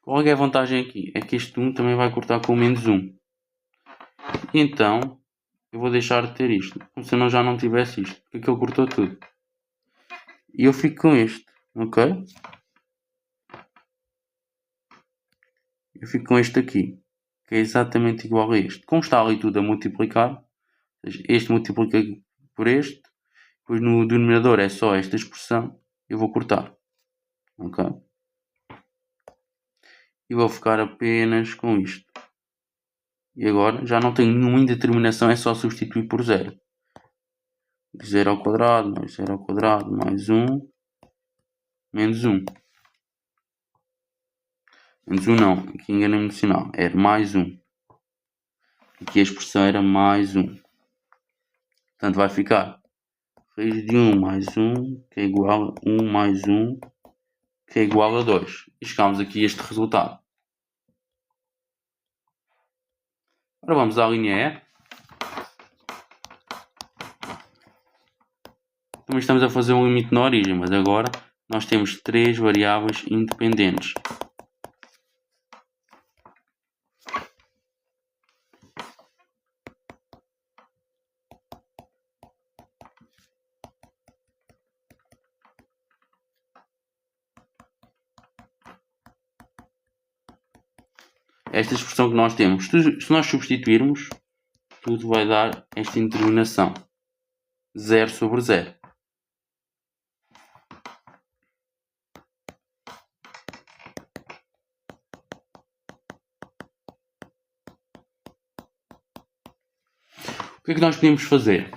Qual é a vantagem aqui? É que este 1 também vai cortar com o menos 1. E então, eu vou deixar de ter isto. Como se eu já não tivesse isto. Porque ele cortou tudo. E eu fico com este. Ok? Eu fico com este aqui. Que é exatamente igual a este. Como está ali tudo a multiplicar. Este multiplica por este. Depois no denominador é só esta expressão. Eu vou cortar. Ok? E vou ficar apenas com isto. E agora já não tenho nenhuma indeterminação, é só substituir por 0. 0 ao quadrado mais 0 ao quadrado mais 1 menos 1. Menos 1 não, aqui enganei-me no sinal, era mais 1. Aqui a expressão era mais 1. Portanto vai ficar raiz de 1 mais 1 que é igual a 1 mais 1 que é igual a 2. E chegamos aqui a este resultado. Agora vamos à linha E. Também estamos a fazer um limite na origem, mas agora nós temos 3 variáveis independentes. esta expressão que nós temos. Se nós substituirmos, tudo vai dar esta indeterminação. 0 sobre 0. O que é que nós podemos fazer?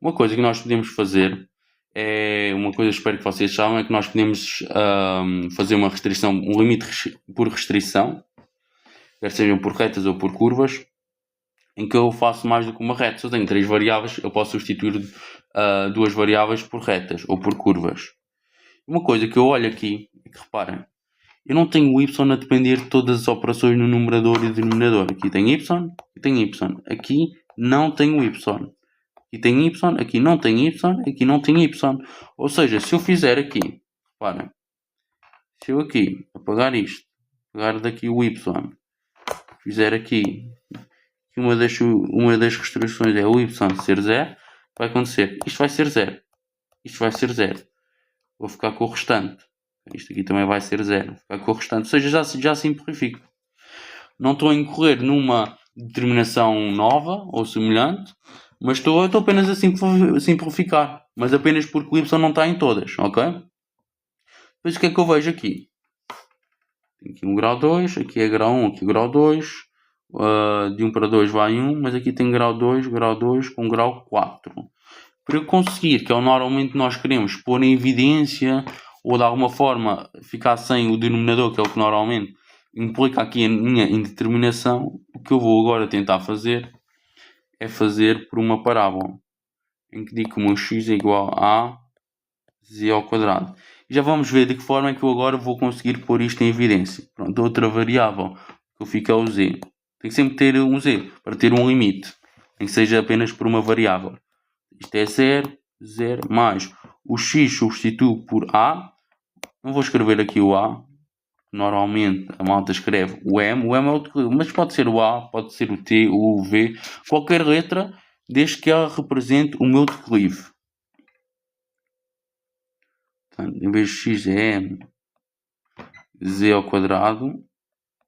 Uma coisa que nós podemos fazer é uma coisa, espero que vocês saibam, é que nós podemos fazer uma restrição, um limite por restrição, quer sejam por retas ou por curvas, em que eu faço mais do que uma reta. Se eu tenho 3 variáveis, eu posso substituir 2 variáveis por retas ou por curvas. Uma coisa que eu olho aqui é que, reparem, eu não tenho o y a depender de todas as operações no numerador e denominador. Aqui tem y e tem y. Aqui não tenho y. Aqui tem y, aqui não tem y, aqui não tem y. Ou seja, se eu fizer aqui, reparem, se eu aqui apagar isto, pegar daqui o y, fizer aqui, uma das restrições é o y ser 0, vai acontecer, isto vai ser 0, isto vai ser 0. Vou ficar com o restante. Isto aqui também vai ser 0. Vou ficar com o restante, ou seja, já simplifico. Não estou a incorrer numa determinação nova ou semelhante, mas estou apenas a simplificar, mas apenas porque o y não está em todas, ok? Depois o que é que eu vejo aqui? Tem aqui um grau 2, aqui é grau 1, aqui é grau 2, de 1 para 2 vai 1, mas aqui tem grau 2 com grau 4. Para eu conseguir, que é o normalmente nós queremos pôr em evidência, ou de alguma forma ficar sem o denominador, que é o que normalmente implica aqui a minha indeterminação, o que eu vou agora tentar fazer é fazer por uma parábola, em que digo que o meu x é igual a z ao quadrado. E já vamos ver de que forma é que eu agora vou conseguir pôr isto em evidência. Pronto, outra variável que fica é o z. Tem que sempre ter um z, para ter um limite, nem que seja apenas por uma variável. Isto é 0, 0, mais o x substituo por a. Não vou escrever aqui o a. Normalmente a malta escreve o m é o declive, mas pode ser o a, pode ser o t, o v, qualquer letra, desde que ela represente o meu declive. Portanto, em vez de x é m, z ao quadrado,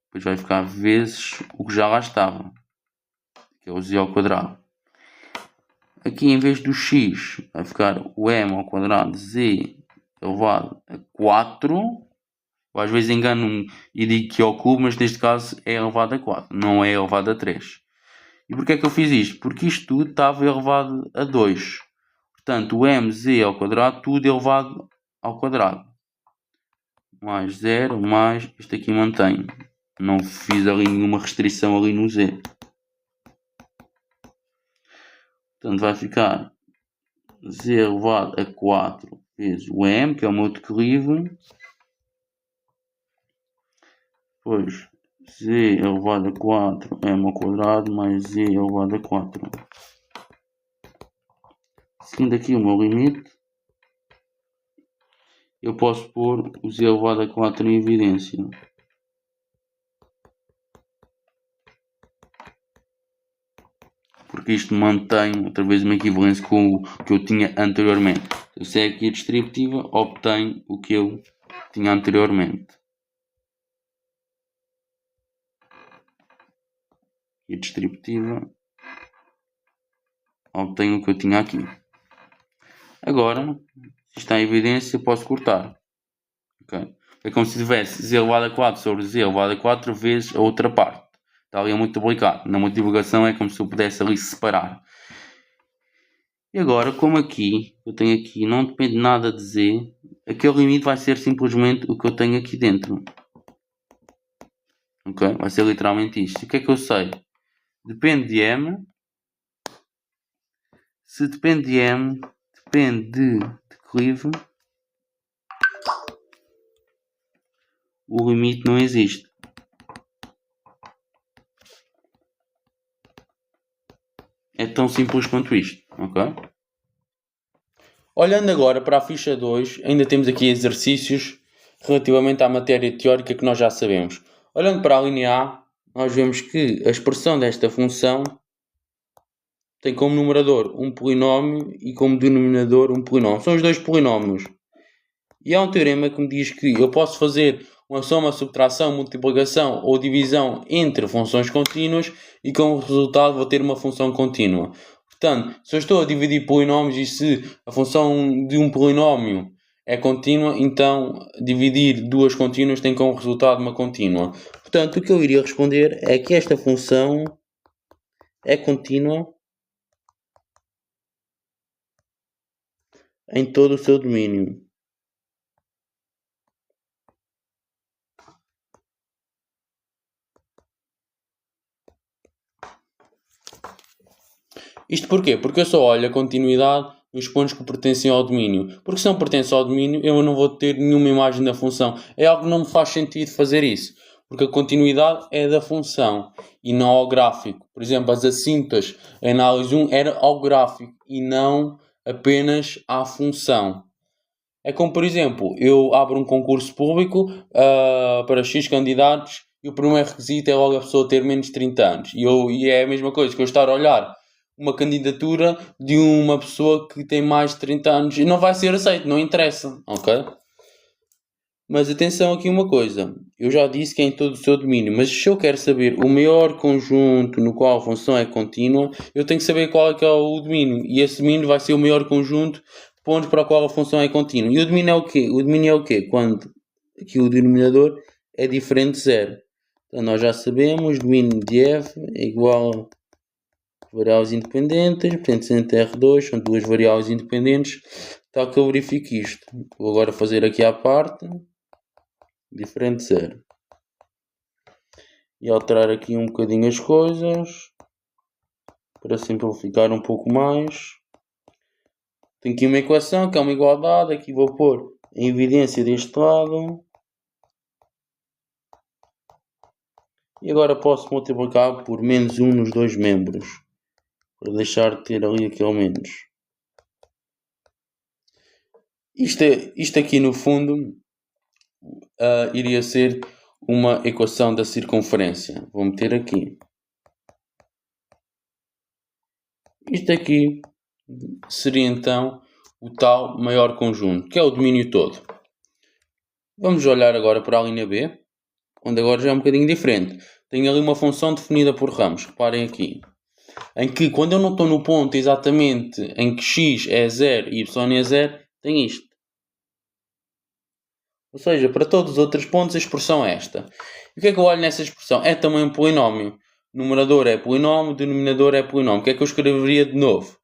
depois vai ficar vezes o que já lá estava, que é o z ao quadrado. Aqui em vez do x vai ficar o m ao quadrado z elevado a 4. Eu às vezes engano-me e digo que é ao cubo, mas neste caso é elevado a 4, não é elevado a 3. E porquê é que eu fiz isto? Porque isto tudo estava elevado a 2. Portanto, o mz ao quadrado, tudo elevado ao quadrado. Mais 0, mais isto aqui mantém. Não fiz ali nenhuma restrição ali no z. Portanto, vai ficar z elevado a 4 vezes o m, que é o meu declive. Depois, z elevado a 4 m ao quadrado mais z elevado a 4. Seguindo aqui o meu limite, eu posso pôr o z elevado a 4 em evidência. Porque isto mantém outra vez uma equivalência com o que eu tinha anteriormente. Se é aqui a distributiva, obtenho o que eu tinha anteriormente. E a distributiva, obtenho o que eu tinha aqui. Agora, se está em evidência, posso cortar. Okay? É como se tivesse z elevado a 4 sobre z elevado a 4 vezes a outra parte. Está ali multiplicado. Na multiplicação é como se eu pudesse ali separar. E agora, como aqui, eu tenho aqui, não depende nada de z, aquele limite vai ser simplesmente o que eu tenho aqui dentro. Ok? Vai ser literalmente isto. O que é que eu sei? Depende de m. Se depende de m, depende de declive, o limite não existe. É tão simples quanto isto, ok? Olhando agora para a ficha 2, ainda temos aqui exercícios relativamente à matéria teórica que nós já sabemos. Olhando para a linha A, nós vemos que a expressão desta função tem como numerador um polinómio e como denominador um polinómio. São os dois polinómios. E há um teorema que me diz que eu posso fazer uma soma, subtração, multiplicação ou divisão entre funções contínuas e como resultado vou ter uma função contínua. Portanto, se eu estou a dividir polinómios e se a função de um polinómio é contínua, então dividir duas contínuas tem como resultado uma contínua. Portanto, o que eu iria responder é que esta função é contínua em todo o seu domínio. Isto porquê? Porque eu só olho a continuidade nos pontos que pertencem ao domínio. Porque se não pertence ao domínio, eu não vou ter nenhuma imagem da função. É algo que não me faz sentido fazer isso. Porque a continuidade é da função e não ao gráfico. Por exemplo, as assíntotas em análise 1 era ao gráfico e não apenas à função. É como, por exemplo, eu abro um concurso público para X candidatos e o primeiro requisito é logo a pessoa ter menos de 30 anos. E é a mesma coisa que eu estar a olhar uma candidatura de uma pessoa que tem mais de 30 anos e não vai ser aceito, não interessa, ok? Mas atenção aqui uma coisa, eu já disse que é em todo o seu domínio, mas se eu quero saber o maior conjunto no qual a função é contínua, eu tenho que saber qual é que é o domínio, e esse domínio vai ser o maior conjunto de pontos para o qual a função é contínua. E o domínio é o quê? O domínio é o quê? Quando aqui o denominador é diferente de zero. Então nós já sabemos, o domínio de f é igual a variáveis independentes, portanto entre R2 são duas variáveis independentes, tal que eu verifico isto. Vou agora fazer aqui à parte diferente de zero e alterar aqui um bocadinho as coisas para simplificar um pouco mais. Tenho aqui uma equação que é uma igualdade, aqui vou pôr em evidência deste lado e agora posso multiplicar por menos 1 nos dois membros para deixar de ter ali aquele menos. Isto aqui no fundo iria ser uma equação da circunferência. Vou meter aqui. Isto aqui seria então o tal maior conjunto, que é o domínio todo. Vamos olhar agora para a linha B, onde agora já é um bocadinho diferente. Tenho ali uma função definida por ramos, reparem aqui. Em que quando eu não estou no ponto exatamente em que x é 0 e y é 0, tem isto. Ou seja, para todos os outros pontos a expressão é esta. E o que é que eu olho nessa expressão? É também um polinómio. O numerador é polinómio, o denominador é polinómio. O que é que eu escreveria de novo?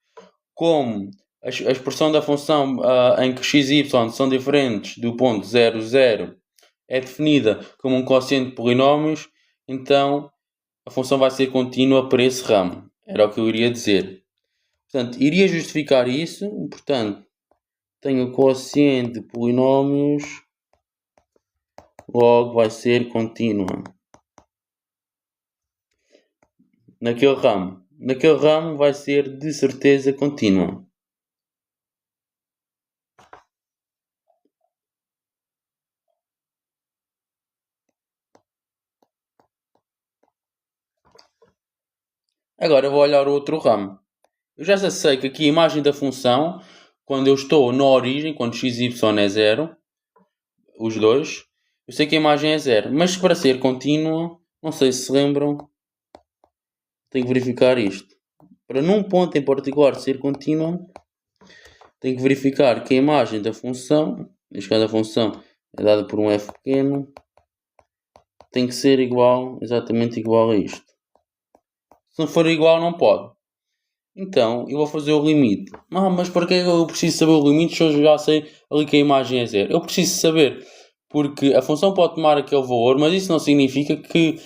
Como a expressão da função em que x e y são diferentes do ponto 0, 0 é definida como um quociente de polinómios, então a função vai ser contínua para esse ramo. Era o que eu iria dizer. Portanto, iria justificar isso. Portanto, tenho o quociente de polinómios, logo vai ser contínua. Naquele ramo. Naquele ramo vai ser de certeza contínua. Agora vou olhar o outro ramo. Eu já sei que aqui a imagem da função, quando eu estou na origem, quando x e y é 0, os dois, eu sei que a imagem é 0. Mas para ser contínua, não sei se lembram, tenho que verificar isto. Para num ponto em particular ser contínua, tenho que verificar que a imagem da função, neste caso a função é dada por um f pequeno, tem que ser igual, exatamente igual a isto. Se não for igual, não pode. Então, eu vou fazer o limite. Mas para que eu preciso saber o limite se eu já sei ali que a imagem é 0? Eu preciso saber, porque a função pode tomar aquele valor, mas isso não significa que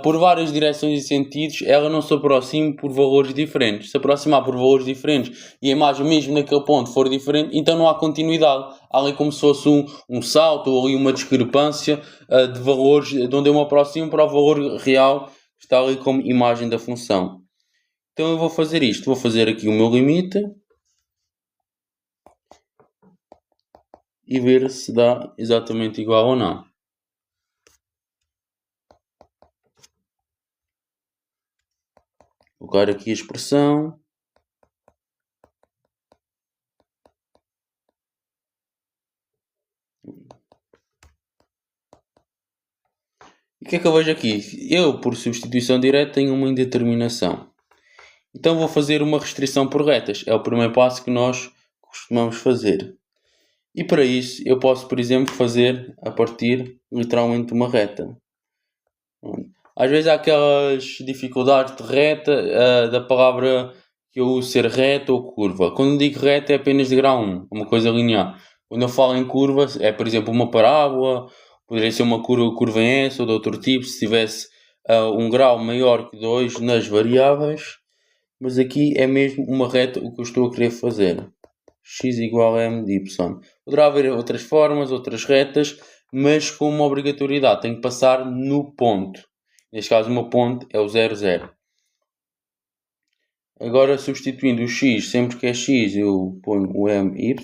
por várias direções e sentidos ela não se aproxime por valores diferentes. Se aproximar por valores diferentes e a imagem mesmo naquele ponto for diferente, então não há continuidade. Há ali como se fosse um salto ou ali uma discrepância de valores de onde eu me aproximo para o valor real que está ali como imagem da função. Então eu vou fazer isto, vou fazer aqui o meu limite e ver se dá exatamente igual ou não. Vou colocar aqui a expressão. E o que é que eu vejo aqui? Eu, por substituição direta, tenho uma indeterminação. Então vou fazer uma restrição por retas. É o primeiro passo que nós costumamos fazer. E para isso eu posso, por exemplo, fazer a partir literalmente de uma reta. Às vezes há aquelas dificuldades de reta, da palavra que eu uso ser reta ou curva. Quando digo reta é apenas de grau 1, uma coisa linear. Quando eu falo em curva é, por exemplo, uma parábola, poderia ser uma curva em S ou de outro tipo, se tivesse um grau maior que 2 nas variáveis. Mas aqui é mesmo uma reta o que eu estou a querer fazer. X igual a m de y. Poderá haver outras formas, outras retas, mas com uma obrigatoriedade. Tem que passar no ponto. Neste caso, o meu ponto é o 0, 0. Agora, substituindo o x, sempre que é x, eu ponho o m, y.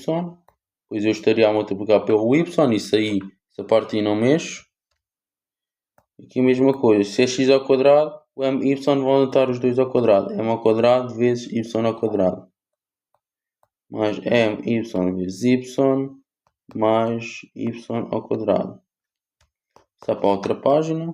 Depois eu estaria a multiplicar pelo y. Isso aí, essa parte aí não mexo. Aqui a mesma coisa. Se é x ao quadrado, o m e y vão estar os dois ao quadrado. M ao quadrado vezes y ao quadrado. Mais m, y vezes y, mais y ao quadrado. Está para outra página.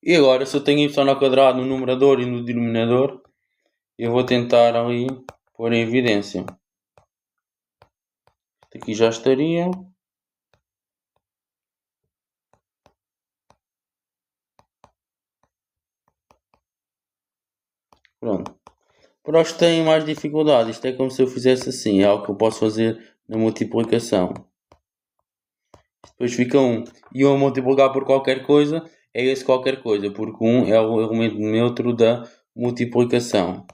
E agora, se eu tenho y ao quadrado no numerador e no denominador, eu vou tentar ali pôr em evidência. Isto aqui já estaria. Pronto. Para os que têm mais dificuldade, isto é como se eu fizesse assim, é algo que eu posso fazer na multiplicação. Depois fica 1. E 1 a multiplicar por qualquer coisa é esse qualquer coisa, porque 1 é o elemento neutro da multiplicação.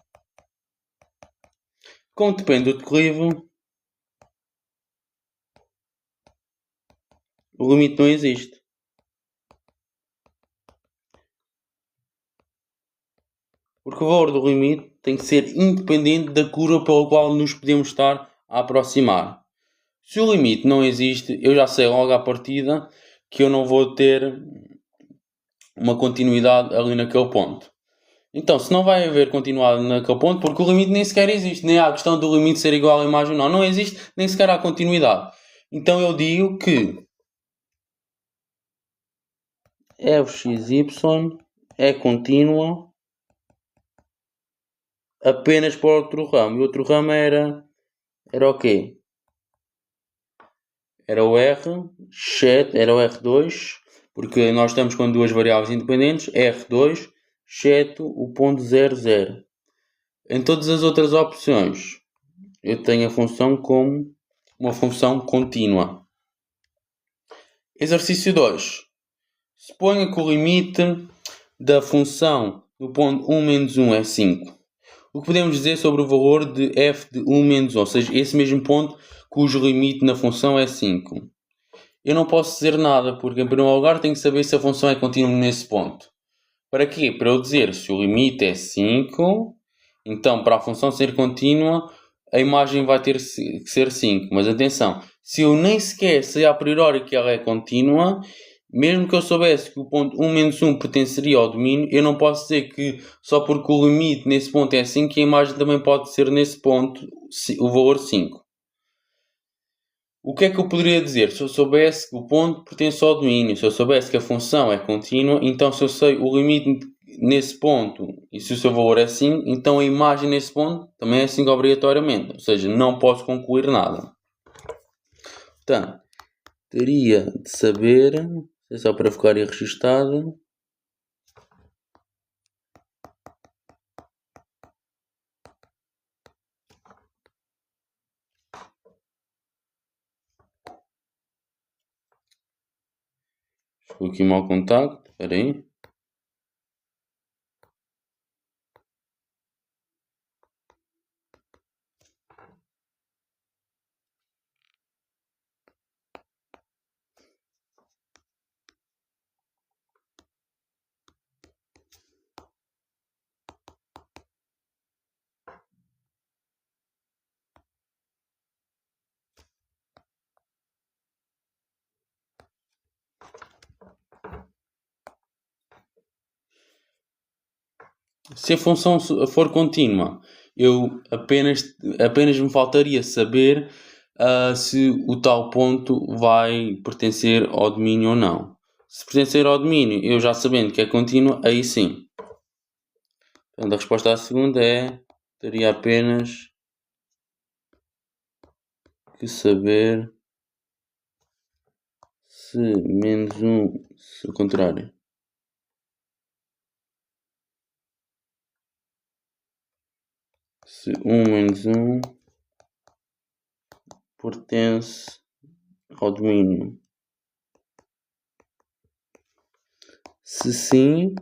Como depende do declive, o limite não existe. Porque o valor do limite tem que ser independente da curva pela qual nos podemos estar a aproximar. Se o limite não existe, eu já sei logo à partida que eu não vou ter uma continuidade ali naquele ponto. Então, se não vai haver continuidade naquele ponto, porque o limite nem sequer existe, nem há a questão do limite ser igual à imagem, não existe, nem sequer há continuidade. Então eu digo que fxy é contínua apenas para outro ramo. E outro ramo era o quê? Era o R, era o R2, porque nós estamos com duas variáveis independentes, R2, exceto o ponto 0, 0. Em todas as outras opções, eu tenho a função como uma função contínua. Exercício 2. Suponha que o limite da função do ponto 1 menos 1 é 5. O que podemos dizer sobre o valor de f de 1 menos 1, ou seja, esse mesmo ponto cujo limite na função é 5. Eu não posso dizer nada, porque em primeiro lugar tenho que saber se a função é contínua nesse ponto. Para quê? Para eu dizer se o limite é 5, então para a função ser contínua, a imagem vai ter que ser 5. Mas atenção, se eu nem sequer sei a priori que ela é contínua, mesmo que eu soubesse que o ponto 1 menos 1 pertenceria ao domínio, eu não posso dizer que só porque o limite nesse ponto é 5, que a imagem também pode ser nesse ponto o valor 5. O que é que eu poderia dizer? Se eu soubesse que o ponto pertence ao domínio, se eu soubesse que a função é contínua, então se eu sei o limite nesse ponto e se o seu valor é 5, então a imagem nesse ponto também é 5 obrigatoriamente. Ou seja, não posso concluir nada. Portanto, teria de saber, é só para ficar aí registado. Ficou aqui mau contacto, espera aí. Se a função for contínua, eu apenas me faltaria saber se o tal ponto vai pertencer ao domínio ou não. Se pertencer ao domínio, eu já sabendo que é contínuo, aí sim. Portanto, a resposta à segunda teria apenas que saber se menos 1, se o contrário. Se 1 menos 1 pertence ao domínio. Se sim,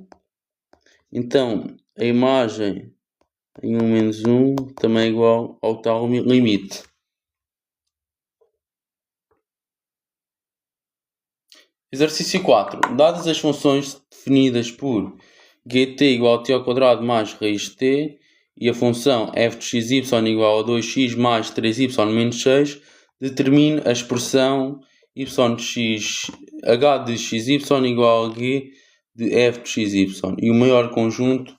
então a imagem em 1 menos 1 também é igual ao tal limite. Exercício 4. Dadas as funções definidas por gt igual a t ao quadrado mais raiz de t e a função f de xy igual a 2x mais 3y menos 6, determine a expressão y de x, h de xy igual a g de f de xy e o maior conjunto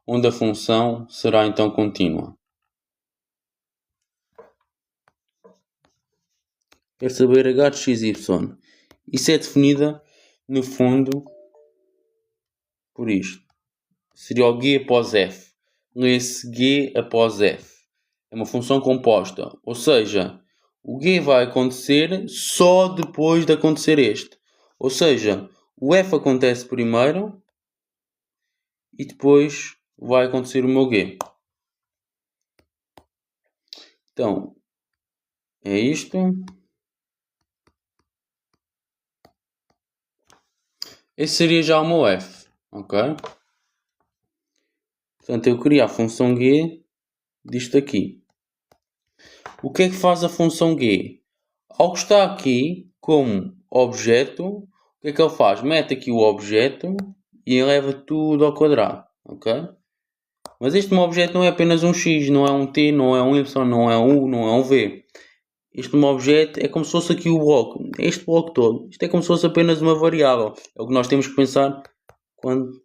onde a função será então contínua. Quer saber h de xy. Isso é definida, no fundo, por isto. Seria o g após f. Lê-se g após f. É uma função composta. Ou seja, o g vai acontecer só depois de acontecer este. Ou seja, o f acontece primeiro e depois vai acontecer o meu g. Então, é isto. Esse seria já o meu f. Ok? Portanto, eu queria a função g disto aqui. O que é que faz a função g? Ao que está aqui como objeto, o que é que ele faz? Mete aqui o objeto e eleva tudo ao quadrado. Ok? Mas este meu objeto não é apenas um x, não é um t, não é um y, não é um u, não é um v. Este meu objeto é como se fosse aqui o bloco. Este bloco todo. Isto é como se fosse apenas uma variável. É o que nós temos que pensar quando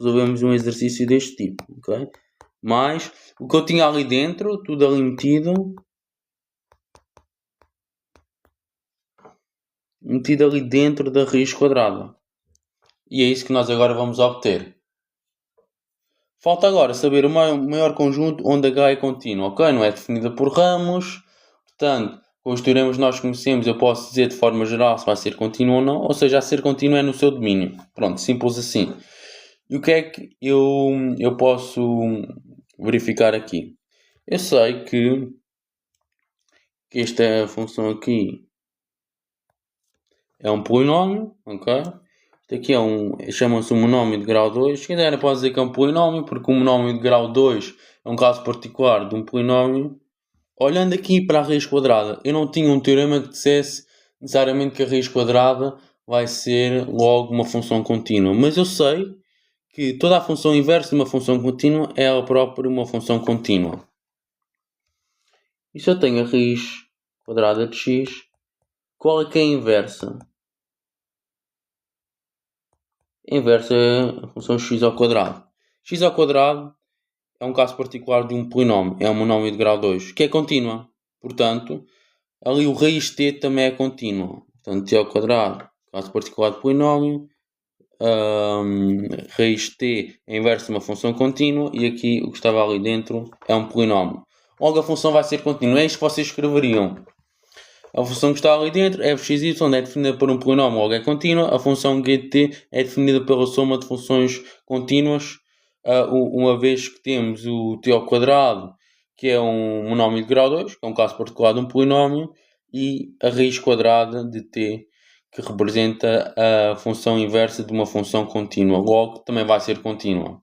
resolvemos um exercício deste tipo. Ok? Mas o que eu tinha ali dentro, tudo ali metido ali dentro da raiz quadrada. E é isso que nós agora vamos obter. Falta agora saber o maior conjunto onde h é contínuo. Ok? Não é definida por ramos. Portanto, com os teoremas que nós conhecemos, eu posso dizer de forma geral se vai ser contínuo ou não. Ou seja, a ser contínuo é no seu domínio. Pronto, simples assim. E o que é que eu posso verificar aqui? Eu sei que esta função aqui é um polinómio, ok? Isto aqui chama-se um monómio de grau 2. Se quiser pode dizer que é um polinómio, porque um monómio de grau 2 é um caso particular de um polinómio. Olhando aqui para a raiz quadrada, eu não tinha um teorema que dissesse necessariamente que a raiz quadrada vai ser logo uma função contínua. Mas eu sei que toda a função inversa de uma função contínua é ela própria uma função contínua. E se eu tenho a raiz quadrada de x, qual é que é a inversa? A inversa é a função x ao quadrado. X ao quadrado é um caso particular de um polinómio, é um monómio de grau 2, que é contínua. Portanto, ali o raiz t também é contínua. Portanto, t ao quadrado, caso particular de polinómio, raiz t é a inversa de uma função contínua e aqui o que estava ali dentro é um polinómio. Logo a função vai ser contínua. É isto que vocês escreveriam. A função que está ali dentro, f de xy, é definida por um polinómio, logo é contínua. A função g de t é definida pela soma de funções contínuas, uma vez que temos o t ao quadrado, que é um monómio de grau 2, que é um caso particular de um polinómio, e a raiz quadrada de t, que representa a função inversa de uma função contínua. Logo, também vai ser contínua.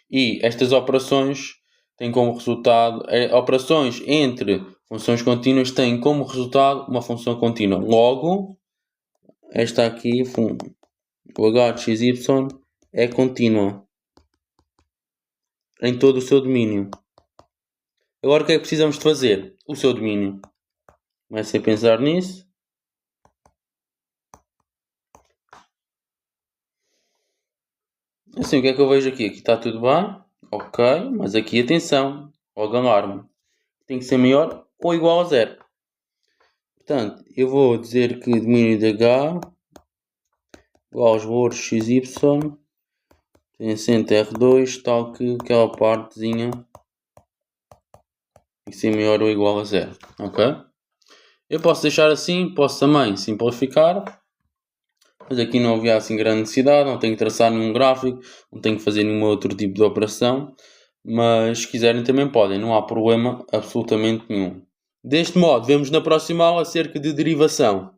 E estas operações têm como resultado... operações entre funções contínuas têm como resultado uma função contínua. Logo, esta aqui, o h de xy, é contínua em todo o seu domínio. Agora o que é que precisamos de fazer? O seu domínio. Comecem a pensar nisso. Assim, o que é que eu vejo aqui? Aqui está tudo bem. Ok, mas aqui atenção, logo alarme. Tem que ser maior ou igual a zero. Portanto, eu vou dizer que domínio de H igual aos valores xy tem acento R2, tal que aquela partezinha tem que ser maior ou igual a zero. Ok? Eu posso deixar assim, posso também simplificar. Mas aqui não havia assim grande necessidade, não tenho que traçar nenhum gráfico, não tenho que fazer nenhum outro tipo de operação. Mas se quiserem também podem, não há problema absolutamente nenhum. Deste modo, vemos na próxima aula acerca de derivação.